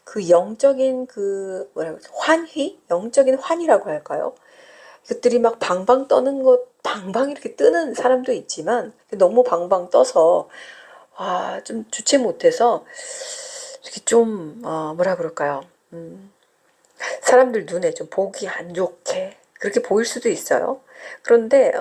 그 영적인 그 환희, 영적인 환희라고 할까요? 그들이 막 방방 떠는 방방 이렇게 뜨는 사람도 있지만 너무 방방 떠서 좀 주체 못해서 이렇게 좀 뭐라 그럴까요? 사람들 눈에 좀 보기 안 좋게 그렇게 보일 수도 있어요. 그런데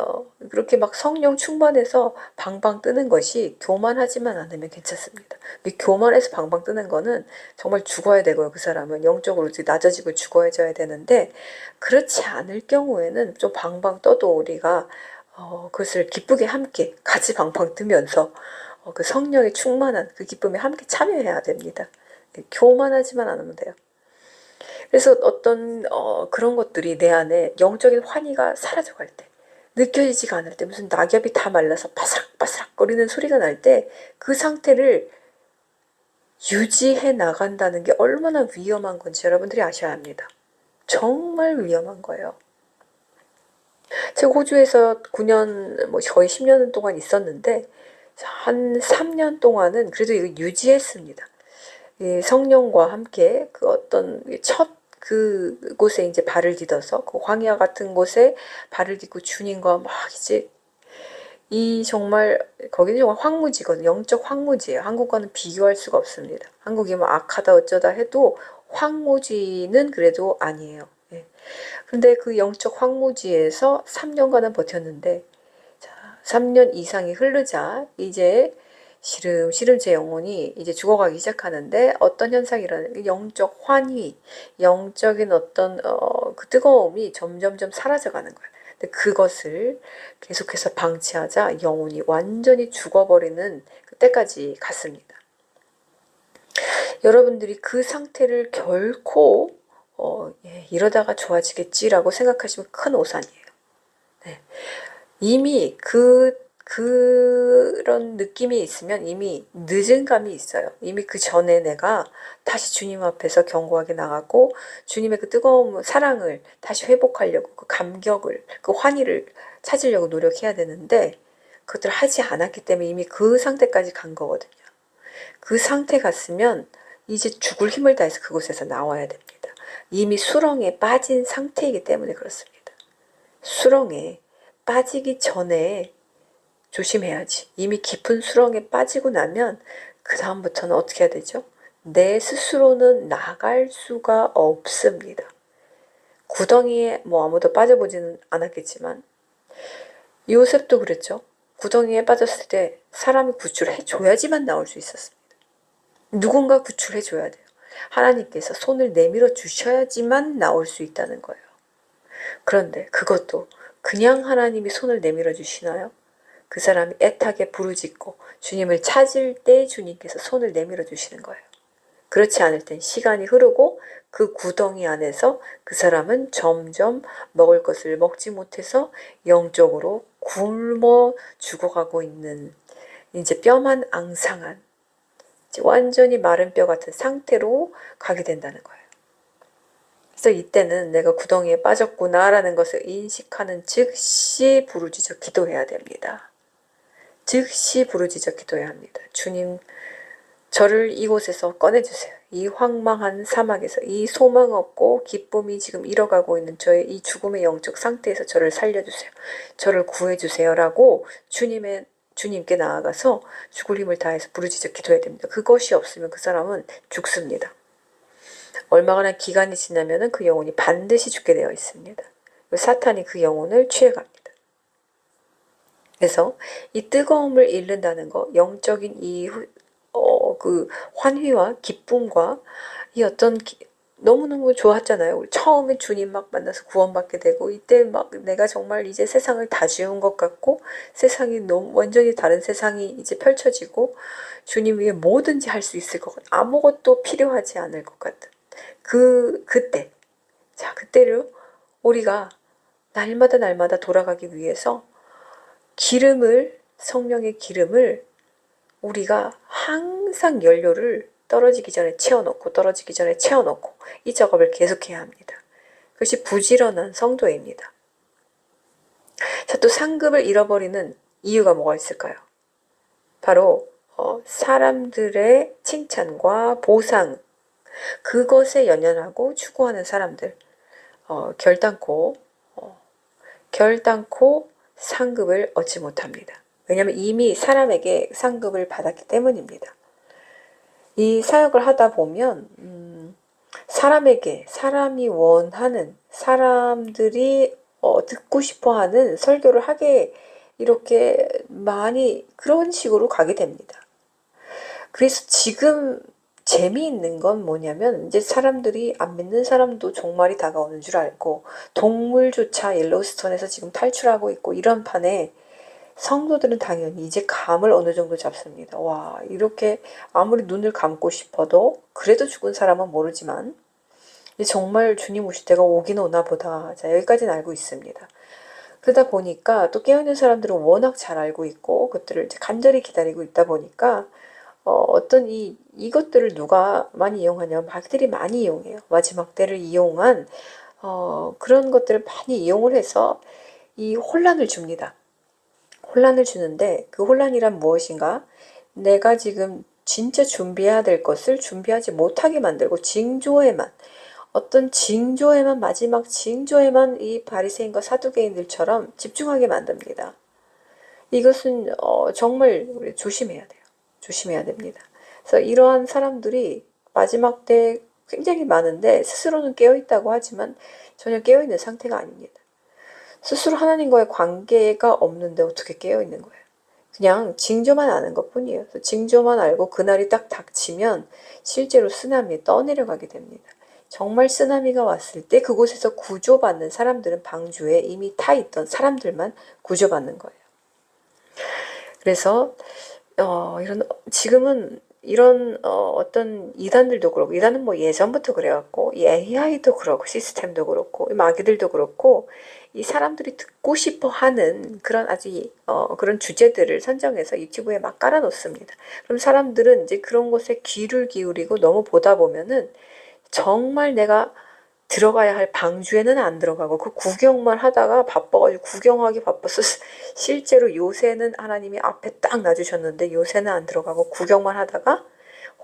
그렇게 막 성령 충만해서 방방 뜨는 것이 교만하지만 않으면 괜찮습니다. 교만해서 방방 뜨는 거는 정말 죽어야 되고요. 그 사람은 영적으로 낮아지고 죽어야져야 되는데, 그렇지 않을 경우에는 좀 방방 떠도 우리가 그것을 기쁘게 함께 같이 방방 뜨면서 그 성령의 충만한 그 기쁨에 함께 참여해야 됩니다. 교만하지만 않으면 돼요. 그래서 어떤 그런 것들이 내 안에 영적인 환희가 사라져갈 때, 느껴지지가 않을 때, 무슨 낙엽이 다 말라서 바스락바스락 거리는 소리가 날 때 그 상태를 유지해 나간다는 게 얼마나 위험한 건지 여러분들이 아셔야 합니다. 정말 위험한 거예요. 제가 호주에서 9년, 뭐 거의 10년 동안 있었는데 한 3년 동안은 그래도 이거 유지했습니다. 성령과 함께 그 어떤 첫 그곳에 이제 발을 디뎌서 그 광야 같은 곳에 발을 딛고 주님과 막 이제 정말 거기는 정말 황무지거든요. 영적 황무지예요. 한국과는 비교할 수가 없습니다. 한국이 뭐 악하다 어쩌다 해도 황무지는 그래도 아니에요. 예. 근데 그 영적 황무지에서 3년간은 버텼는데, 자, 3년 이상이 흐르자 이제 시름시름 제 영혼이 이제 죽어가기 시작하는데, 어떤 현상이 일어나요? 영적 환희, 영적인 어떤 그 뜨거움이 점점점 사라져가는 거예요. 근데 그것을 계속해서 방치하자 영혼이 완전히 죽어버리는 그때까지 갔습니다. 여러분들이 그 상태를 결코 이러다가 좋아지겠지라고 생각하시면 큰 오산이에요. 네. 이미 그런 느낌이 있으면 이미 늦은 감이 있어요. 이미 그 전에 내가 다시 주님 앞에서 견고하게 나가고 주님의 그 뜨거운 사랑을 다시 회복하려고, 그 감격을, 그 환희를 찾으려고 노력해야 되는데, 그것들을 하지 않았기 때문에 이미 그 상태까지 간 거거든요. 그 상태 갔으면 이제 죽을 힘을 다해서 그곳에서 나와야 됩니다. 이미 수렁에 빠진 상태이기 때문에 그렇습니다. 수렁에 빠지기 전에 조심해야지. 이미 깊은 수렁에 빠지고 나면 그 다음부터는 어떻게 해야 되죠? 내 스스로는 나갈 수가 없습니다. 구덩이에 뭐 아무도 빠져보지는 않았겠지만 요셉도 그랬죠. 구덩이에 빠졌을 때 사람이 구출해줘야지만 나올 수 있었습니다. 누군가 구출해줘야 돼요. 하나님께서 손을 내밀어 주셔야지만 나올 수 있다는 거예요. 그런데 그것도 그냥 하나님이 손을 내밀어 주시나요? 그 사람이 애타게 부르짖고 주님을 찾을 때 주님께서 손을 내밀어 주시는 거예요. 그렇지 않을 땐 시간이 흐르고 그 구덩이 안에서 그 사람은 점점 먹을 것을 먹지 못해서 영적으로 굶어 죽어가고 있는, 이제 뼈만 앙상한, 이제 완전히 마른 뼈 같은 상태로 가게 된다는 거예요. 그래서 이때는 내가 구덩이에 빠졌구나라는 것을 인식하는 즉시 부르짖어 기도해야 됩니다. 즉시 부르짖어 기도해야 합니다. 주님, 저를 이곳에서 꺼내주세요. 이 황망한 사막에서, 이 소망 없고 기쁨이 지금 잃어가고 있는 저의 이 죽음의 영적 상태에서 저를 살려주세요. 저를 구해주세요. 라고 주님께 나아가서 죽을 힘을 다해서 부르짖어 기도해야 됩니다. 그것이 없으면 그 사람은 죽습니다. 얼마나 기간이 지나면 그 영혼이 반드시 죽게 되어 있습니다. 사탄이 그 영혼을 취해갑니다. 그래서 이 뜨거움을 잃는다는 거, 영적인 그 환희와 기쁨과 이 어떤 너무너무 좋았잖아요. 우리 처음에 주님 막 만나서 구원받게 되고, 이때 막 내가 정말 이제 세상을 다 지운 것 같고, 세상이 너무 완전히 다른 세상이 이제 펼쳐지고, 주님 위해 뭐든지 할 수 있을 것 같은, 아무것도 필요하지 않을 것 같은 그때, 자, 그때를 우리가 날마다 돌아가기 위해서 성령의 기름을 우리가 항상 연료를 떨어지기 전에 채워놓고 이 작업을 계속해야 합니다. 그것이 부지런한 성도입니다. 자, 또 상급을 잃어버리는 이유가 뭐가 있을까요? 바로 사람들의 칭찬과 보상, 그것에 연연하고 추구하는 사람들, 결단코 상급을 얻지 못합니다. 왜냐하면 이미 사람에게 상급을 받았기 때문입니다. 이 사역을 하다 보면 사람이 원하는, 사람들이 듣고 싶어하는 설교를 하게 이렇게 많이 그런 식으로 가게 됩니다. 그래서 지금 재미있는 건 뭐냐면 이제 사람들이 안 믿는 사람도 종말이 다가오는 줄 알고 동물조차 옐로우스톤에서 지금 탈출하고 있고 이런 판에 성도들은 당연히 이제 감을 어느 정도 잡습니다. 와, 이렇게 아무리 눈을 감고 싶어도 그래도 죽은 사람은 모르지만 이제 정말 주님 오실 때가 오긴 오나 보다. 자, 여기까지는 알고 있습니다. 그러다 보니까 또 깨어있는 사람들은 워낙 잘 알고 있고 그것들을 이제 간절히 기다리고 있다 보니까 어떤 이것들을 누가 많이 이용하냐면 마귀들이 많이 이용해요. 마지막 때를 이용한 그런 것들을 많이 이용을 해서 이 혼란을 줍니다. 혼란을 주는데 그 혼란이란 무엇인가? 내가 지금 진짜 준비해야 될 것을 준비하지 못하게 만들고 징조에만 어떤 징조에만 마지막 징조에만 이 바리새인과 사두개인들처럼 집중하게 만듭니다. 이것은 정말 우리 조심해야 돼요. 조심해야 됩니다. 그래서 이러한 사람들이 마지막 때 굉장히 많은데 스스로는 깨어있다고 하지만 전혀 깨어있는 상태가 아닙니다. 스스로 하나님과의 관계가 없는데 어떻게 깨어있는 거예요? 그냥 징조만 아는 것뿐이에요. 그래서 징조만 알고 그날이 딱 닥치면 실제로 쓰나미에 떠내려가게 됩니다. 정말 쓰나미가 왔을 때 그곳에서 구조받는 사람들은 방주에 이미 타 있던 사람들만 구조받는 거예요. 그래서 지금은 이런 어떤 이단들도 그렇고 이단은 뭐 예전부터 그래갖고 이 AI도 그렇고 시스템도 그렇고 마귀들도 그렇고 이 사람들이 듣고 싶어 하는 그런 아주 그런 주제들을 선정해서 유튜브에 막 깔아놓습니다. 그럼 사람들은 이제 그런 것에 귀를 기울이고 너무 보다 보면은 정말 내가 들어가야 할 방주에는 안 들어가고 그 구경만 하다가 바빠가지고 구경하기 바빠서 실제로 요새는 하나님이 앞에 딱 놔주셨는데 요새는 안 들어가고 구경만 하다가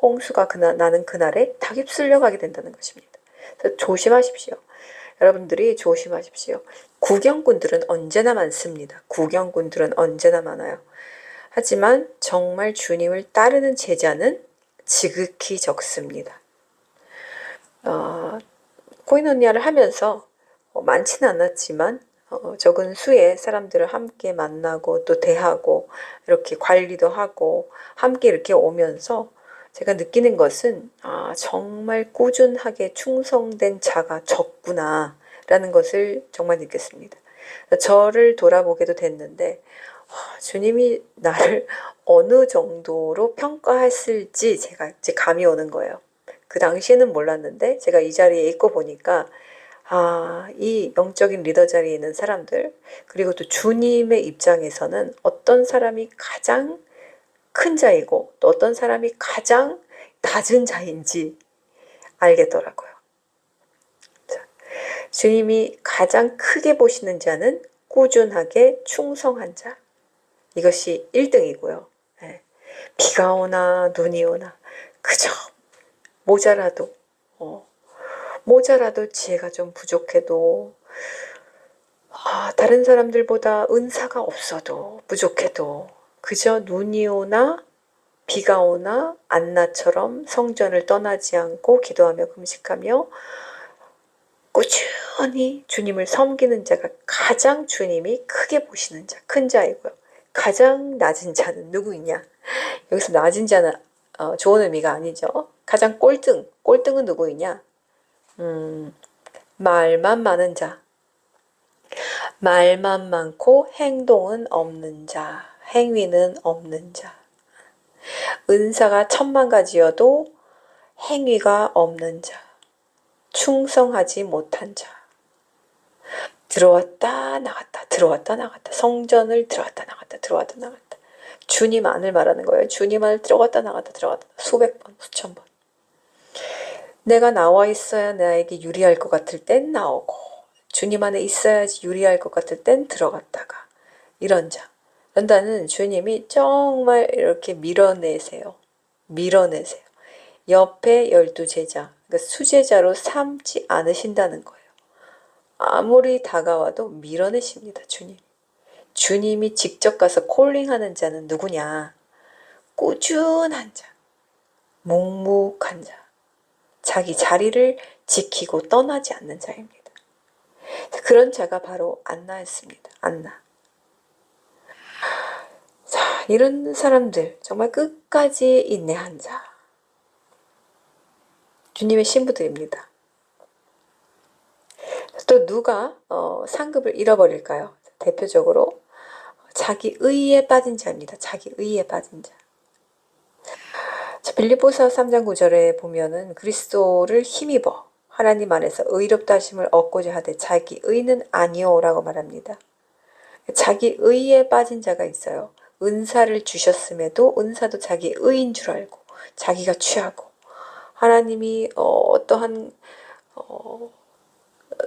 홍수가 나는 그날에 다 휩쓸려 가게 된다는 것입니다. 그래서 조심하십시오. 여러분들이 조심하십시오. 구경꾼들은 언제나 많습니다. 구경꾼들은 언제나 많아요. 하지만 정말 주님을 따르는 제자는 지극히 적습니다. 코이노니아를 하면서 많지는 않았지만 적은 수의 사람들을 함께 만나고 또 대하고 이렇게 관리도 하고 함께 이렇게 오면서 제가 느끼는 것은 정말 꾸준하게 충성된 자가 적구나 라는 것을 정말 느꼈습니다. 저를 돌아보게도 됐는데 주님이 나를 어느 정도로 평가했을지 제가 이제 감이 오는 거예요. 그 당시에는 몰랐는데 제가 이 자리에 있고 보니까 이 영적인 리더 자리에 있는 사람들 그리고 또 주님의 입장에서는 어떤 사람이 가장 큰 자이고 또 어떤 사람이 가장 낮은 자인지 알겠더라고요. 자, 주님이 가장 크게 보시는 자는 꾸준하게 충성한 자. 이것이 1등이고요. 네. 비가 오나 눈이 오나 그저 모자라도 지혜가 좀 부족해도 다른 사람들보다 은사가 없어도 부족해도 그저 눈이 오나 비가 오나 안나처럼 성전을 떠나지 않고 기도하며 금식하며 꾸준히 주님을 섬기는 자가 가장 주님이 크게 보시는 자, 큰 자이고요. 가장 낮은 자는 누구이냐? 여기서 낮은 자는 좋은 의미가 아니죠. 가장 꼴등은 누구이냐? 말만 많은 자. 말만 많고 행동은 없는 자. 행위는 없는 자. 은사가 1000만 가지여도 행위가 없는 자. 충성하지 못한 자. 들어왔다 나갔다 들어왔다 나갔다 성전을 들어왔다 나갔다 들어왔다 나갔다 주님 안을 말하는 거예요. 주님 안을 들어갔다 나갔다 들어갔다 수백 번 수천 번 내가 나와 있어야 나에게 유리할 것 같을 땐 나오고 주님 안에 있어야지 유리할 것 같을 땐 들어갔다가 이런 자. 그런다는 주님이 정말 이렇게 밀어내세요. 옆에 12제자 그러니까 수제자로 삼지 않으신다는 거예요. 아무리 다가와도 밀어내십니다. 주님이 직접 가서 콜링하는 자는 누구냐? 꾸준한 자, 묵묵한 자, 자기 자리를 지키고 떠나지 않는 자입니다. 그런 자가 바로 안나였습니다. 안나. 이런 사람들 정말 끝까지 인내한 자, 주님의 신부들입니다. 또 누가 상급을 잃어버릴까요? 대표적으로 자기 의에 빠진 자입니다. 자기 의에 빠진 자. 빌립보서 3장 9절에 보면은 그리스도를 힘입어 하나님 안에서 의롭다 하심을 얻고자 하되 자기 의는 아니오라고 말합니다. 자기 의에 빠진 자가 있어요. 은사를 주셨음에도 은사도 자기 의인 줄 알고 자기가 취하고 하나님이 어떠한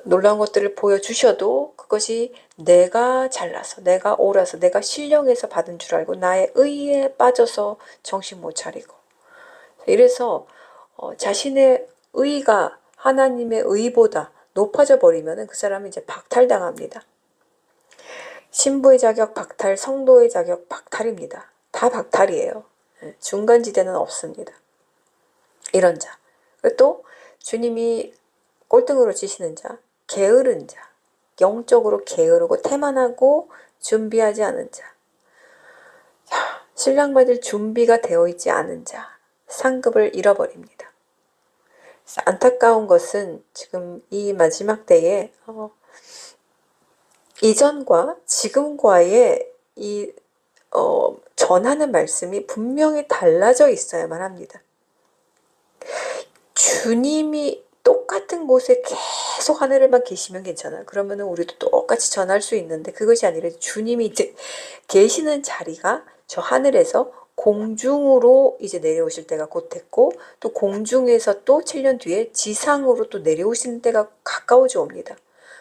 놀라운 것들을 보여주셔도 그것이 내가 잘나서 내가 옳아서 내가 신령해서 받은 줄 알고 나의 의에 빠져서 정신 못 차리고 이래서 자신의 의가 하나님의 의보다 높아져 버리면 그 사람은 이제 박탈당합니다. 신부의 자격 박탈, 성도의 자격 박탈입니다. 다 박탈이에요. 중간지대는 없습니다. 이런 자. 그리고 또 주님이 꼴등으로 치시는 자, 게으른 자, 영적으로 게으르고 태만하고 준비하지 않은 자, 신랑 받을 준비가 되어 있지 않은 자, 상급을 잃어버립니다. 안타까운 것은 지금 이 마지막 때에 이전과 지금과의 이 전하는 말씀이 분명히 달라져 있어야만 합니다. 주님이 똑같은 곳에 계속 하늘에만 계시면 괜찮아요. 그러면 우리도 똑같이 전할 수 있는데 그것이 아니라 주님이 이제 계시는 자리가 저 하늘에서 공중으로 이제 내려오실 때가 곧 됐고 또 공중에서 또 7년 뒤에 지상으로 또 내려오시는 때가 가까워져 옵니다.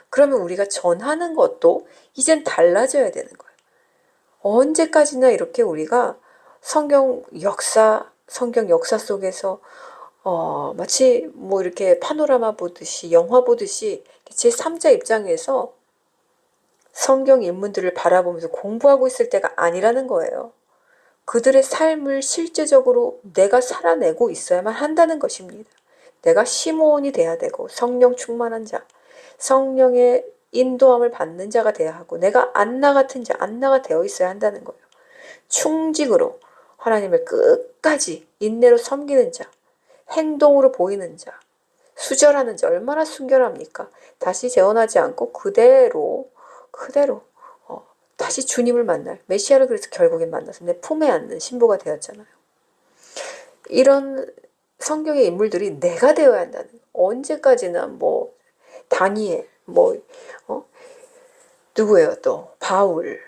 그러면 우리가 전하는 것도 이젠 달라져야 되는 거예요. 언제까지나 이렇게 우리가 성경 역사 속에서 마치 뭐 이렇게 파노라마 보듯이 영화 보듯이 제3자 입장에서 성경 인물들을 바라보면서 공부하고 있을 때가 아니라는 거예요. 그들의 삶을 실제적으로 내가 살아내고 있어야만 한다는 것입니다. 내가 시몬이 돼야 되고 성령 충만한 자, 성령의 인도함을 받는 자가 돼야 하고 내가 안나 같은 자, 안나가 되어 있어야 한다는 거예요. 충직으로 하나님을 끝까지 인내로 섬기는 자, 행동으로 보이는 자, 수절하는 자 얼마나 순결합니까? 다시 재혼하지 않고 그대로 다시 주님을 만날 메시아를 그래서 결국엔 만나서 내 품에 안는 신부가 되었잖아요. 이런 성경의 인물들이 내가 되어야 한다는 언제까지나 뭐 다니엘 누구예요 또 바울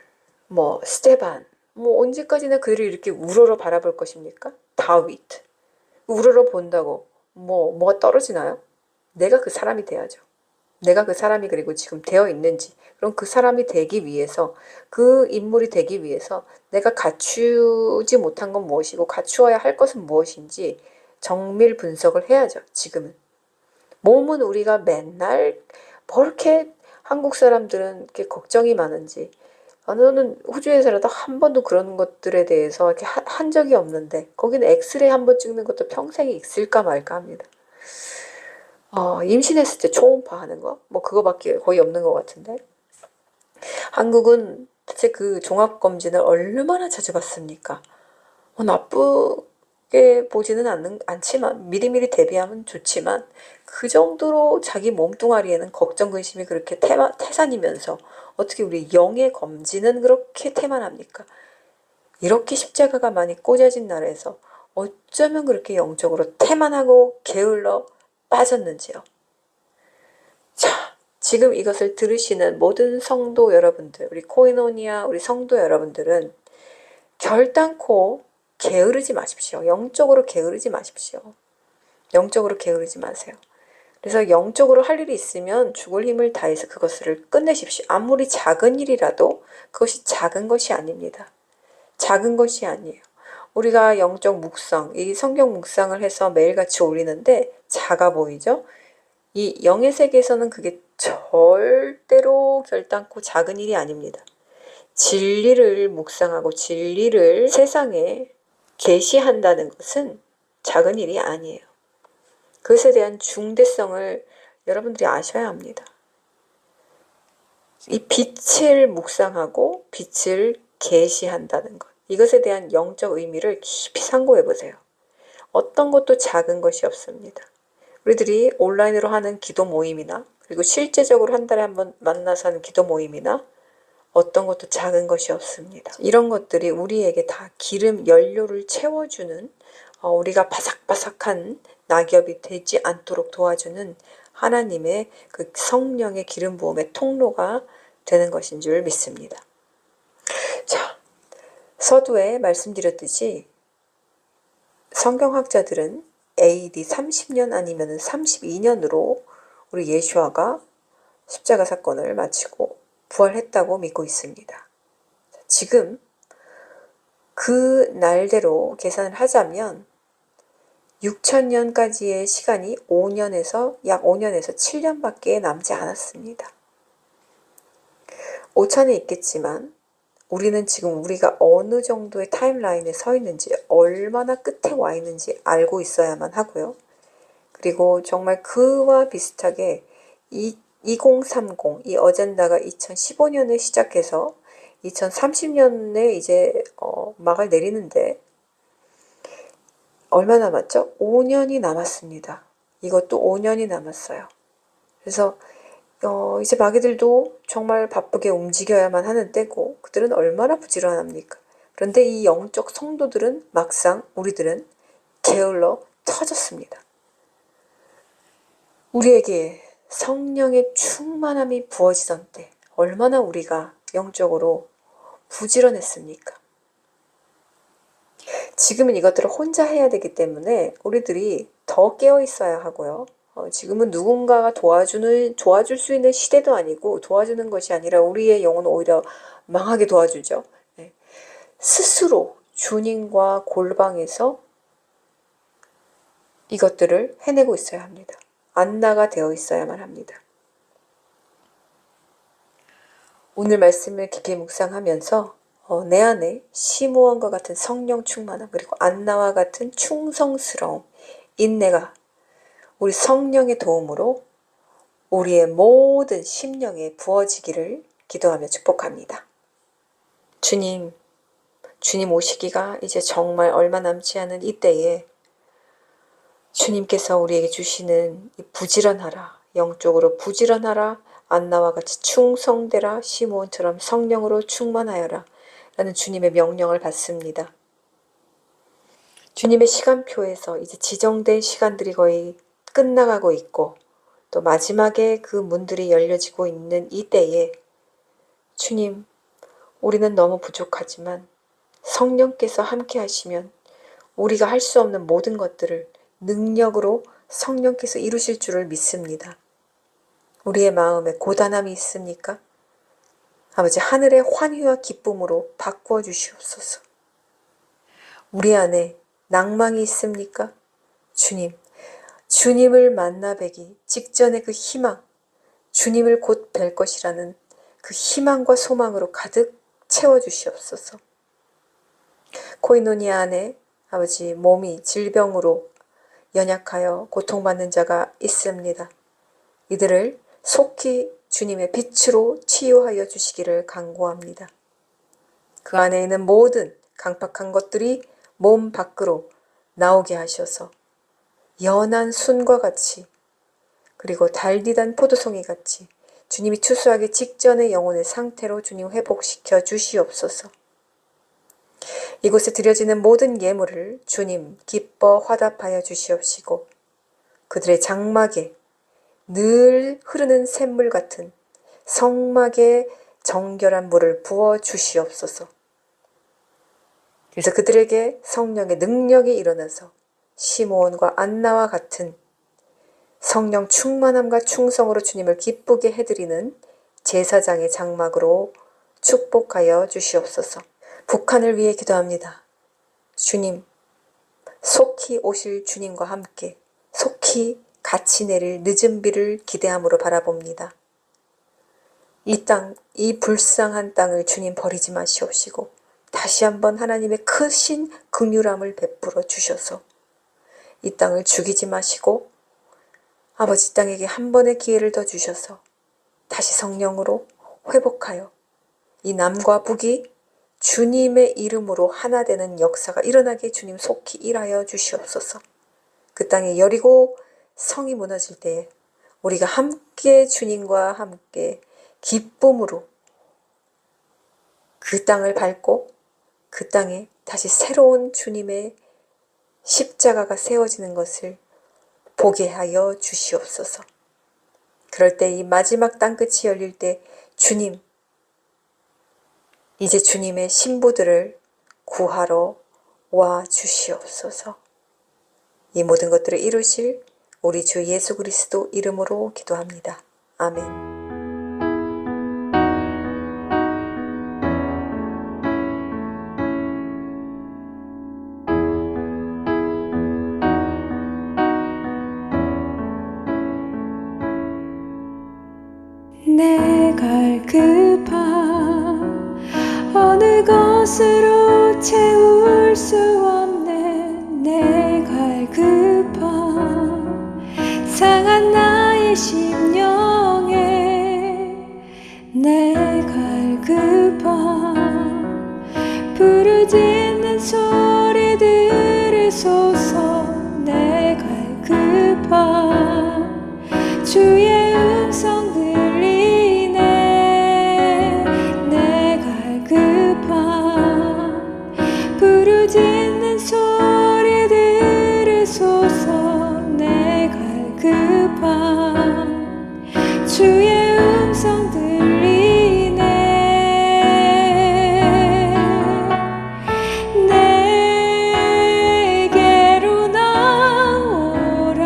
스테반 언제까지나 그들을 이렇게 우러러 바라볼 것입니까? 다윗 우러러 본다고 뭐가 떨어지나요? 내가 그 사람이 돼야죠. 내가 그 사람이 그리고 지금 되어 있는지 그럼 그 사람이 되기 위해서 그 인물이 되기 위해서 내가 갖추지 못한 건 무엇이고 갖추어야 할 것은 무엇인지 정밀 분석을 해야죠. 지금은 몸은 우리가 맨날 뭐 이렇게 한국 사람들은 이렇게 걱정이 많은지 저는 호주에 살아도 한 번도 그런 것들에 대해서 이렇게 한 적이 없는데 거기는 엑스레이 한 번 찍는 것도 평생에 있을까 말까 합니다. 임신했을 때 초음파 하는 거 그거밖에 거의 없는 것 같은데 한국은 대체 그 종합검진을 얼마나 자주 받습니까? 나쁘게 보지는 않지만 미리미리 대비하면 좋지만 그 정도로 자기 몸뚱아리에는 걱정 근심이 그렇게 태산이면서 어떻게 우리 영의 검진은 그렇게 태만합니까? 이렇게 십자가가 많이 꽂아진 나라에서 어쩌면 그렇게 영적으로 태만하고 게을러 빠졌는지요. 자, 지금 이것을 들으시는 모든 성도 여러분들, 우리 코이노니아 우리 성도 여러분들은 결단코 게으르지 마십시오. 영적으로 게으르지 마십시오. 영적으로 게으르지 마세요. 그래서 영적으로 할 일이 있으면 죽을 힘을 다해서 그것을 끝내십시오. 아무리 작은 일이라도 그것이 작은 것이 아닙니다. 작은 것이 아니에요. 우리가 영적 묵상, 이 성경 묵상을 해서 매일같이 올리는데 작아 보이죠? 이 영의 세계에서는 그게 절대로 결단코 작은 일이 아닙니다. 진리를 묵상하고 진리를 세상에 계시한다는 것은 작은 일이 아니에요. 그것에 대한 중대성을 여러분들이 아셔야 합니다. 이 빛을 묵상하고 빛을 계시한다는 것. 이것에 대한 영적 의미를 깊이 상고해 보세요. 어떤 것도 작은 것이 없습니다. 우리들이 온라인으로 하는 기도 모임이나 그리고 실제적으로 한 달에 한 번 만나서 하는 기도 모임이나 어떤 것도 작은 것이 없습니다. 이런 것들이 우리에게 다 기름, 연료를 채워주는 우리가 바삭바삭한 낙엽이 되지 않도록 도와주는 하나님의 그 성령의 기름 부음의 통로가 되는 것인 줄 믿습니다. 자, 서두에 말씀드렸듯이 성경학자들은 AD 30년 아니면 32년으로 우리 예수아가 십자가 사건을 마치고 부활했다고 믿고 있습니다. 지금 그 날대로 계산을 하자면 6천년까지의 시간이 약 5년에서 7년밖에 남지 않았습니다. 오차는 있겠지만 우리는 지금 우리가 어느 정도의 타임라인에 서 있는지, 얼마나 끝에 와 있는지 알고 있어야만 하고요. 그리고 정말 그와 비슷하게 2030, 이 어젠다가 2015년에 시작해서 2030년에 이제 막을 내리는데 얼마 남았죠? 5년이 남았습니다. 이것도 5년이 남았어요. 그래서 이제 마귀들도 정말 바쁘게 움직여야만 하는 때고 그들은 얼마나 부지런합니까? 그런데 이 영적 성도들은 막상 우리들은 게을러 터졌습니다. 우리에게 성령의 충만함이 부어지던 때 얼마나 우리가 영적으로 부지런했습니까? 지금은 이것들을 혼자 해야 되기 때문에 우리들이 더 깨어 있어야 하고요. 지금은 누군가가 도와줄 수 있는 시대도 아니고 도와주는 것이 아니라 우리의 영혼은 오히려 망하게 도와주죠. 네. 스스로 주님과 골방에서 이것들을 해내고 있어야 합니다. 안나가 되어 있어야만 합니다. 오늘 말씀을 깊이 묵상하면서 내 안에 시므온과 같은 성령 충만함 그리고 안나와 같은 충성스러움, 인내가 우리 성령의 도움으로 우리의 모든 심령에 부어지기를 기도하며 축복합니다. 주님 오시기가 이제 정말 얼마 남지 않은 이때에 주님께서 우리에게 주시는 이 부지런하라, 영적으로 부지런하라, 안나와 같이 충성되라, 시므온처럼 성령으로 충만하여라 라는 주님의 명령을 받습니다. 주님의 시간표에서 이제 지정된 시간들이 거의 끝나가고 있고 또 마지막에 그 문들이 열려지고 있는 이 때에 주님, 우리는 너무 부족하지만 성령께서 함께 하시면 우리가 할 수 없는 모든 것들을 능력으로 성령께서 이루실 줄을 믿습니다. 우리의 마음에 고단함이 있습니까? 아버지, 하늘의 환희와 기쁨으로 바꾸어 주시옵소서. 우리 안에 낭망이 있습니까? 주님을 만나 뵈기 직전의 그 희망, 주님을 곧 뵐 것이라는 그 희망과 소망으로 가득 채워주시옵소서. 코이노니아 안에 아버지 몸이 질병으로 연약하여 고통받는 자가 있습니다. 이들을 속히 주님의 빛으로 치유하여 주시기를 간구합니다. 그 안에 있는 모든 강팍한 것들이 몸 밖으로 나오게 하셔서 연한 순과 같이 그리고 달디단 포도송이 같이 주님이 추수하기 직전의 영혼의 상태로 주님 회복시켜 주시옵소서. 이곳에 드려지는 모든 예물을 주님 기뻐 화답하여 주시옵시고 그들의 장막에 늘 흐르는 샘물 같은 성막에 정결한 물을 부어 주시옵소서. 그래서 그들에게 성령의 능력이 일어나서 시므온과 안나와 같은 성령 충만함과 충성으로 주님을 기쁘게 해드리는 제사장의 장막으로 축복하여 주시옵소서. 북한을 위해 기도합니다. 주님, 속히 오실 주님과 함께 속히 같이 내릴 늦은 비를 기대함으로 바라봅니다. 이 불쌍한 땅을 주님 버리지 마시옵시고 다시 한번 하나님의 크신 긍휼함을 베풀어 주셔서 이 땅을 죽이지 마시고 아버지 땅에게 한 번의 기회를 더 주셔서 다시 성령으로 회복하여 이 남과 북이 주님의 이름으로 하나 되는 역사가 일어나게 주님 속히 일하여 주시옵소서. 그 땅에 여리고 성이 무너질 때 우리가 함께 주님과 함께 기쁨으로 그 땅을 밟고 그 땅에 다시 새로운 주님의 십자가가 세워지는 것을 보게 하여 주시옵소서. 그럴 때 이 마지막 땅끝이 열릴 때 주님, 이제 주님의 신부들을 구하러 와 주시옵소서. 이 모든 것들을 이루실 우리 주 예수 그리스도 이름으로 기도합니다. 아멘. 내 갈 그 밤 어느 것으로 채울 수 없는 내 갈 그 밤 상한 나의 심령에 내 갈 그 밤 부르짖는 소리 들으소서. 내 갈 그 밤 주의 음성 들리네. 내 갈 그 밤 부르짖는 소리 들으소서. 내 갈 그 밤 주의 음성 들리네. 내게로 나오라.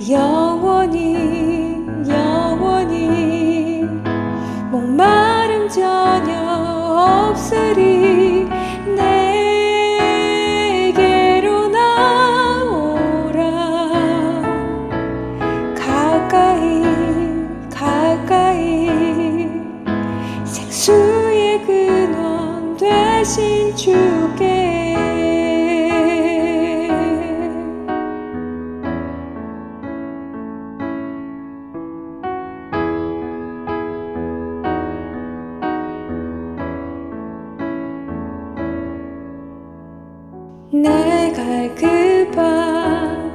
영원히 영원히 목마름 전혀 없으리. 내게로 나오라. 가까이 가까이 생수의 근원 되신 주께 내 갈 그 밤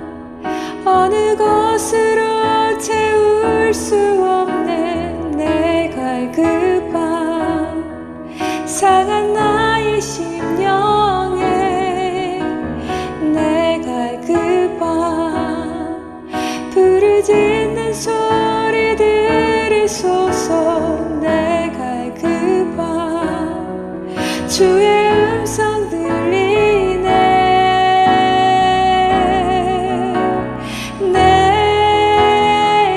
어느 것으로 채울 수 없는 내 갈 그 밤 상한 나의 심령에 내 갈 그 밤 부르짖는 소리 들으소서. 내 갈 그 밤 주의 음성 들리네.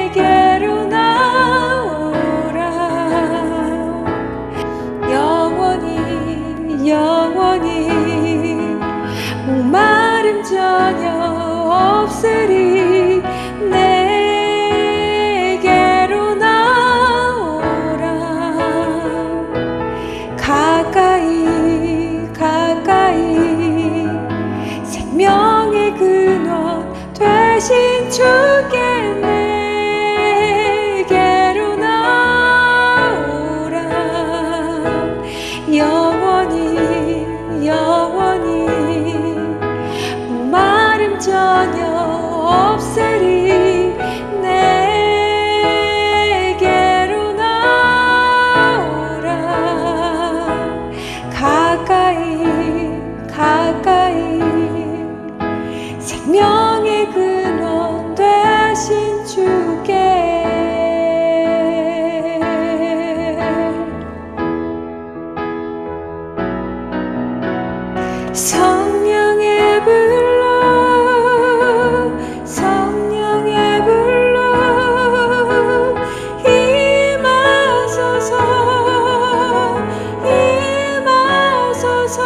내게로 나오라. 영원히 영원히 목마름 전혀 없으리. 내게로 나오라. 가까이 가까이 생명의 근원 되신 주께 내게로 나오라. 영원히 영원히 목마름 전혀 없으리. 내게로 나오라. 가까이 가까이 생명의 근원 되신 주께 성령의 불로 성령의 불로 임하소서. 임하소서.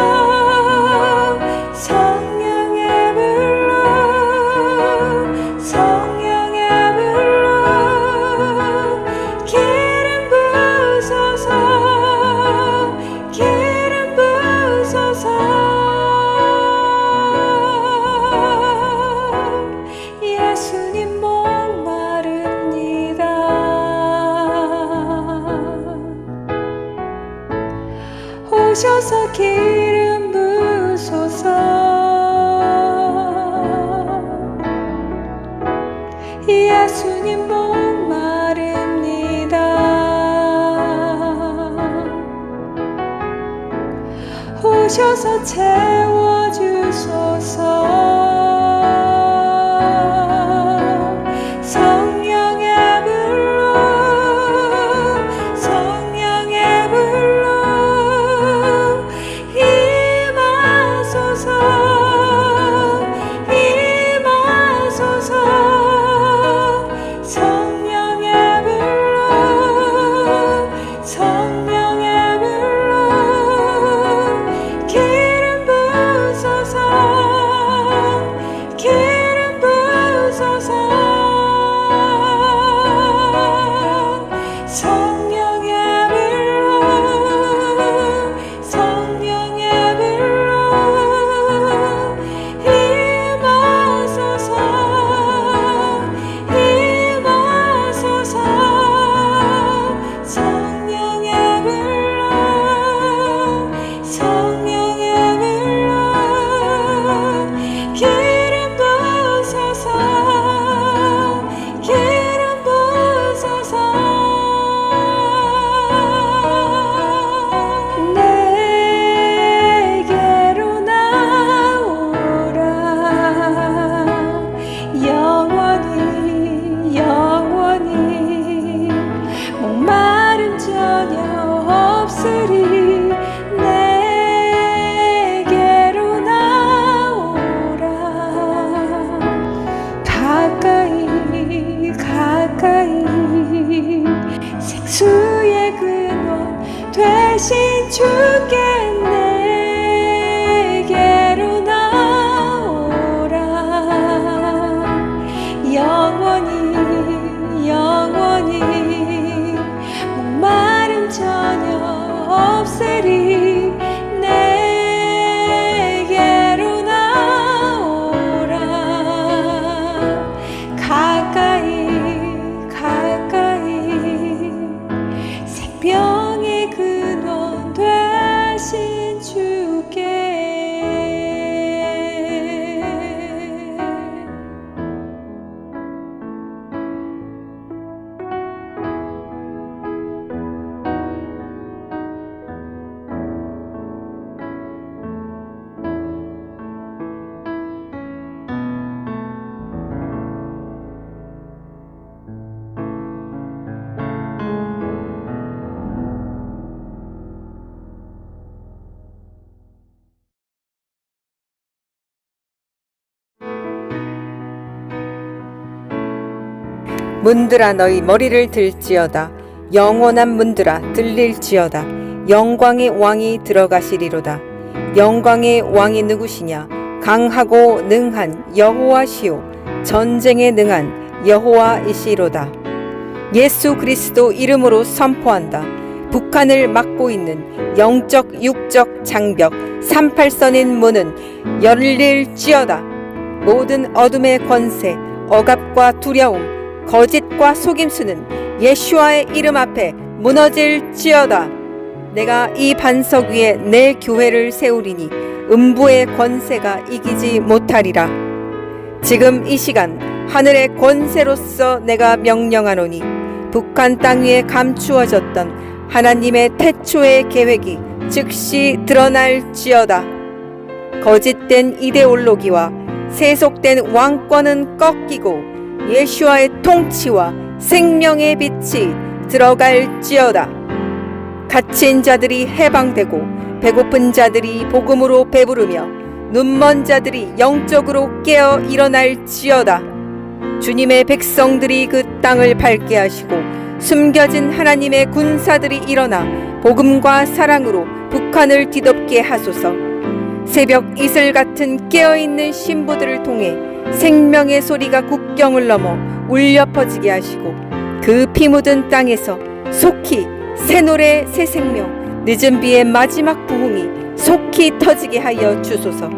성령의 불로 성령의 불로 기름 부으소서. 기름 부으소서. 오셔서 기름 부으소서. 예수님 목마릅니다. 오셔서 채워주소서. 성령의 불로 성령의 불로 임하소서. 임하소서. 성령의 불로 성령의 불로 기름 부으소서. 기름 부으소서. 성령의 불로 성령의 불로 임하소서. 임하소서. 성령의 불로 성령의 불로 기름 부으소서. 기름 부으소서. 내게로 나오라. 영원히 영원히 목마름 전혀 없으리. 내게로 나오라. 가까이 가까이 생수의 근원 되신 주께 내게로 나오라. 영원히 영원히 목마름 전혀 없으리. 내게로 나오라. 가까이 가까이 생명의 근원 되신 주께. 문들아 너희 머리를 들지어다. 영원한 문들아 들릴지어다. 영광의 왕이 들어가시리로다. 영광의 왕이 누구시냐? 강하고 능한 여호와시오. 전쟁에 능한 여호와이시로다. 예수 그리스도 이름으로 선포한다. 북한을 막고 있는 영적 육적 장벽 38선인 문은 열릴지어다. 모든 어둠의 권세, 억압과 두려움, 거짓과 속임수는 예수와의 이름 앞에 무너질지어다. 내가 이 반석 위에 내 교회를 세우리니 음부의 권세가 이기지 못하리라. 지금 이 시간 하늘의 권세로서 내가 명령하노니 북한 땅 위에 감추어졌던 하나님의 태초의 계획이 즉시 드러날지어다. 거짓된 이데올로기와 세속된 왕권은 꺾이고 예수와의 통치와 생명의 빛이 들어갈지어다. 갇힌 자들이 해방되고 배고픈 자들이 복음으로 배부르며 눈먼 자들이 영적으로 깨어 일어날지어다. 주님의 백성들이 그 땅을 밝게 하시고 숨겨진 하나님의 군사들이 일어나 복음과 사랑으로 북한을 뒤덮게 하소서. 새벽 이슬 같은 깨어있는 신부들을 통해 생명의 소리가 국경을 넘어 울려 퍼지게 하시고 그 피 묻은 땅에서 속히 새 노래 새 생명 늦은 비의 마지막 부흥이 속히 터지게 하여 주소서.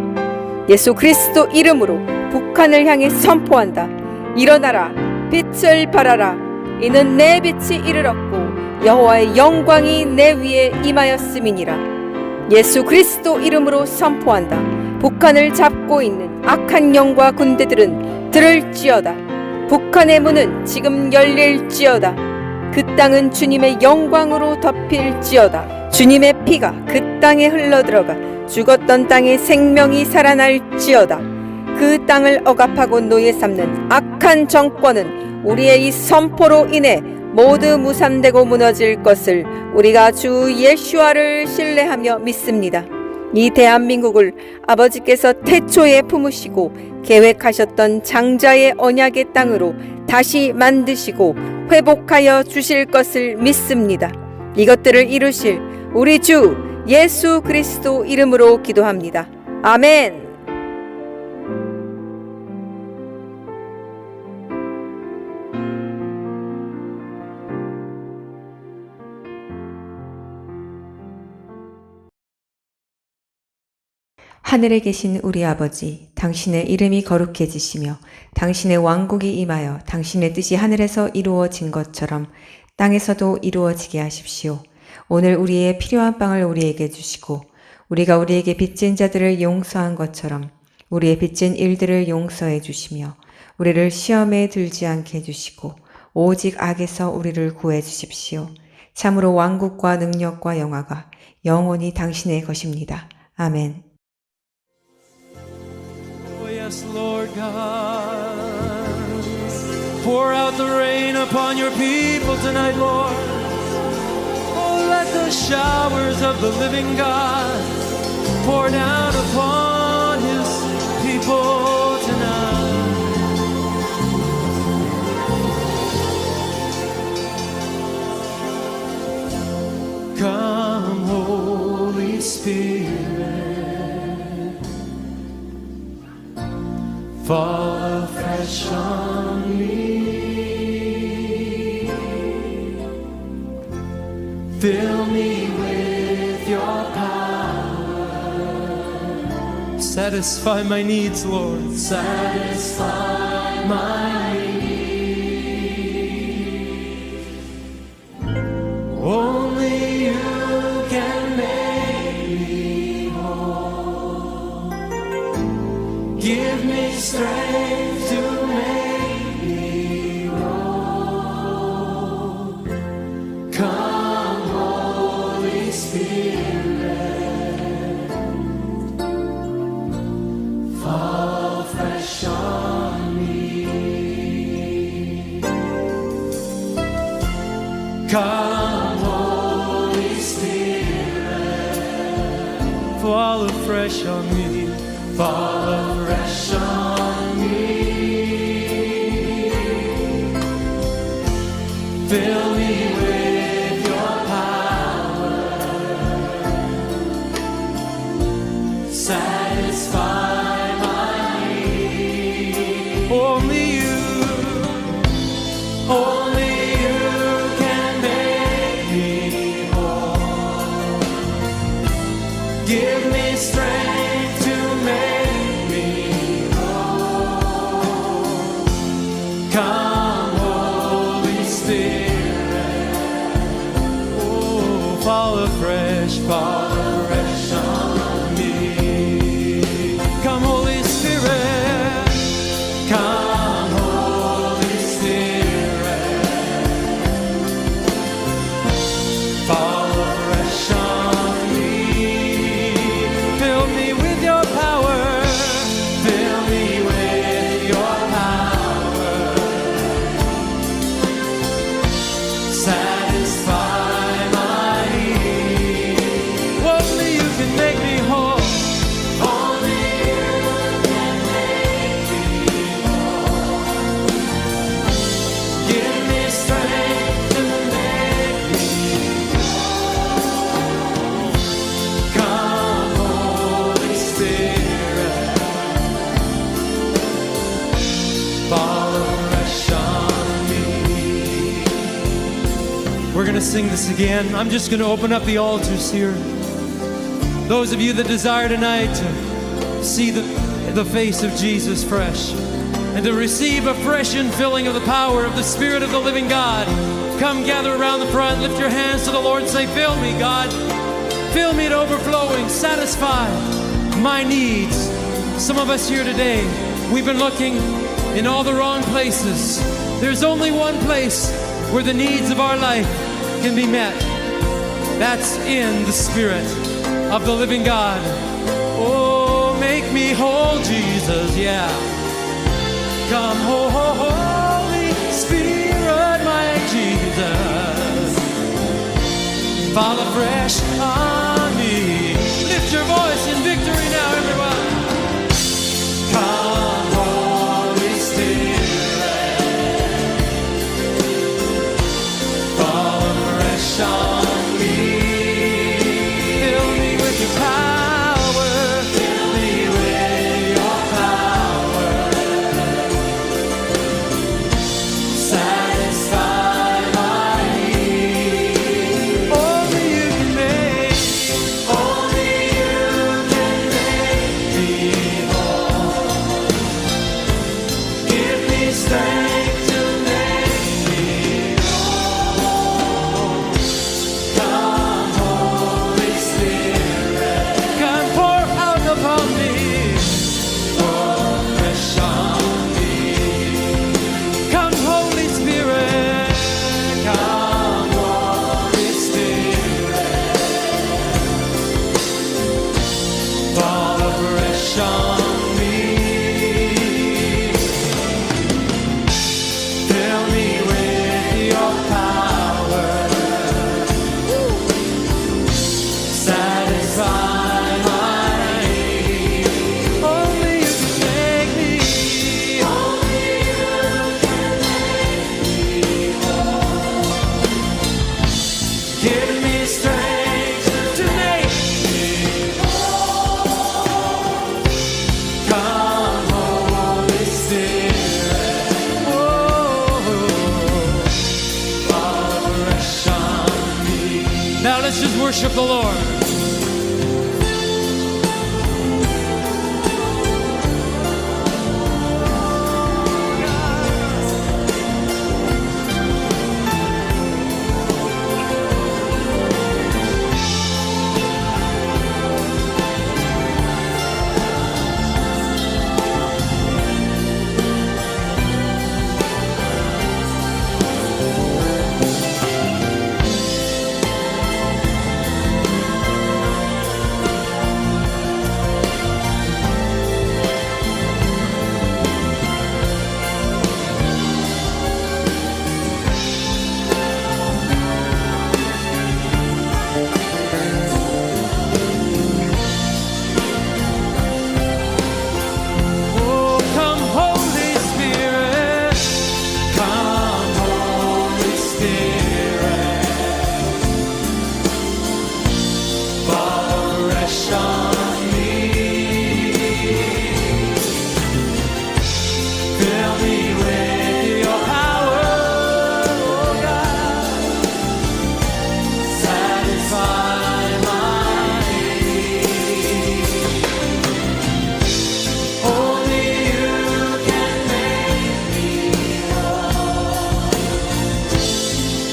예수 그리스도 이름으로 북한을 향해 선포한다. 일어나라, 빛을 발하라. 이는 내 빛이 이르렀고 여호와의 영광이 내 위에 임하였음이니라. 예수 그리스도 이름으로 선포한다. 북한을 잡고 있는 악한 영과 군대들은 들을지어다. 북한의 문은 지금 열릴지어다. 그 땅은 주님의 영광으로 덮일지어다. 주님의 피가 그 땅에 흘러들어가 죽었던 땅에 생명이 살아날지어다. 그 땅을 억압하고 노예 삼는 악한 정권은 우리의 이 선포로 인해 모두 무산되고 무너질 것을 우리가 주 예수와를 신뢰하며 믿습니다. 이 대한민국을 아버지께서 태초에 품으시고 계획하셨던 장자의 언약의 땅으로 다시 만드시고 회복하여 주실 것을 믿습니다. 이것들을 이루실 우리 주 예수 그리스도 이름으로 기도합니다. 아멘. 하늘에 계신 우리 아버지, 당신의 이름이 거룩해지시며 당신의 왕국이 임하여 당신의 뜻이 하늘에서 이루어진 것처럼 땅에서도 이루어지게 하십시오. 오늘 우리의 필요한 빵을 우리에게 주시고 우리가 우리에게 빚진 자들을 용서한 것처럼 우리의 빚진 일들을 용서해 주시며 우리를 시험에 들지 않게 해주시고 오직 악에서 우리를 구해 주십시오. 참으로 왕국과 능력과 영화가 영원히 당신의 것입니다. 아멘. Yes, Lord God, pour out the rain upon your people tonight, Lord. Oh, let the showers of the living God pour down upon his people tonight. Come, Holy Spirit, fall afresh on me. Fill me with your power. Satisfy my needs, Lord. Satisfy my needs. Only you can make me whole. Give me strength to make me whole. Come, Holy Spirit, fall fresh on me. Come, Holy Spirit, fall afresh on me. Fall afresh on me. Fill me with your power. Satisfy my need. Only you can make me whole. Give me strength to make me whole. Come, Holy Spirit, oh, fall afresh on me. Come, Holy Spirit, come, Holy Spirit, fall afresh on me. Fill me with your power. Fill me with your power. Satisfy my need. Only you can make me whole. Only you can make me whole. Give me strength to make me whole. Come, Holy Spirit, fall afresh on me. We're going to sing this again. I'm just going to open up the altars here. Those of you that desire tonight to see the face of Jesus fresh and to receive a fresh infilling of the power of the Spirit of the living God, come gather around the front, lift your hands to the Lord and say, fill me, God. Fill me to overflowing. Satisfy my needs. Some of us here today, we've been looking in all the wrong places. There's only one place where the needs of our life can be met. That's in the Spirit of the living God. Oh, make me whole, Jesus, yeah. Come, Holy Spirit, my Jesus. Fall afresh on me. Lift your voice in victory now, everyone. Come, Holy Spirit. Fall afresh on me. Fill me with your power. Fill me with your power. Satisfy my need. Only you can make me whole. Give me strength to make me whole. Come, Holy Spirit. Come, pour out upon me. Pour fresh on me. Come, Holy Spirit. Come, Holy Spirit. Fall afresh on me. Fill me with your power. Satisfy my need. Only you can make me. Only you can make me whole. Give me strength to make me whole. Come, Holy Spirit. Oh, fall afresh on me. Now let's just worship the Lord. Oh, come, Holy Spirit. Come, Holy Spirit. Fall fresh on me. Fill me with your power, oh God. Satisfy my need. Only you can make me whole.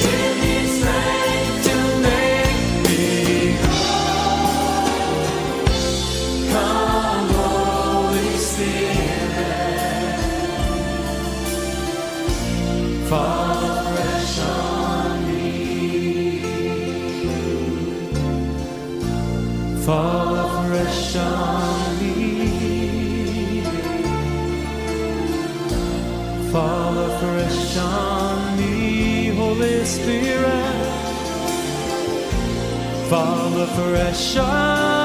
Give me strength to make me whole. Come, Holy Spirit. Fall fresh on me. Fall fresh on me. Fall fresh on me, Holy Spirit. Fall fresh on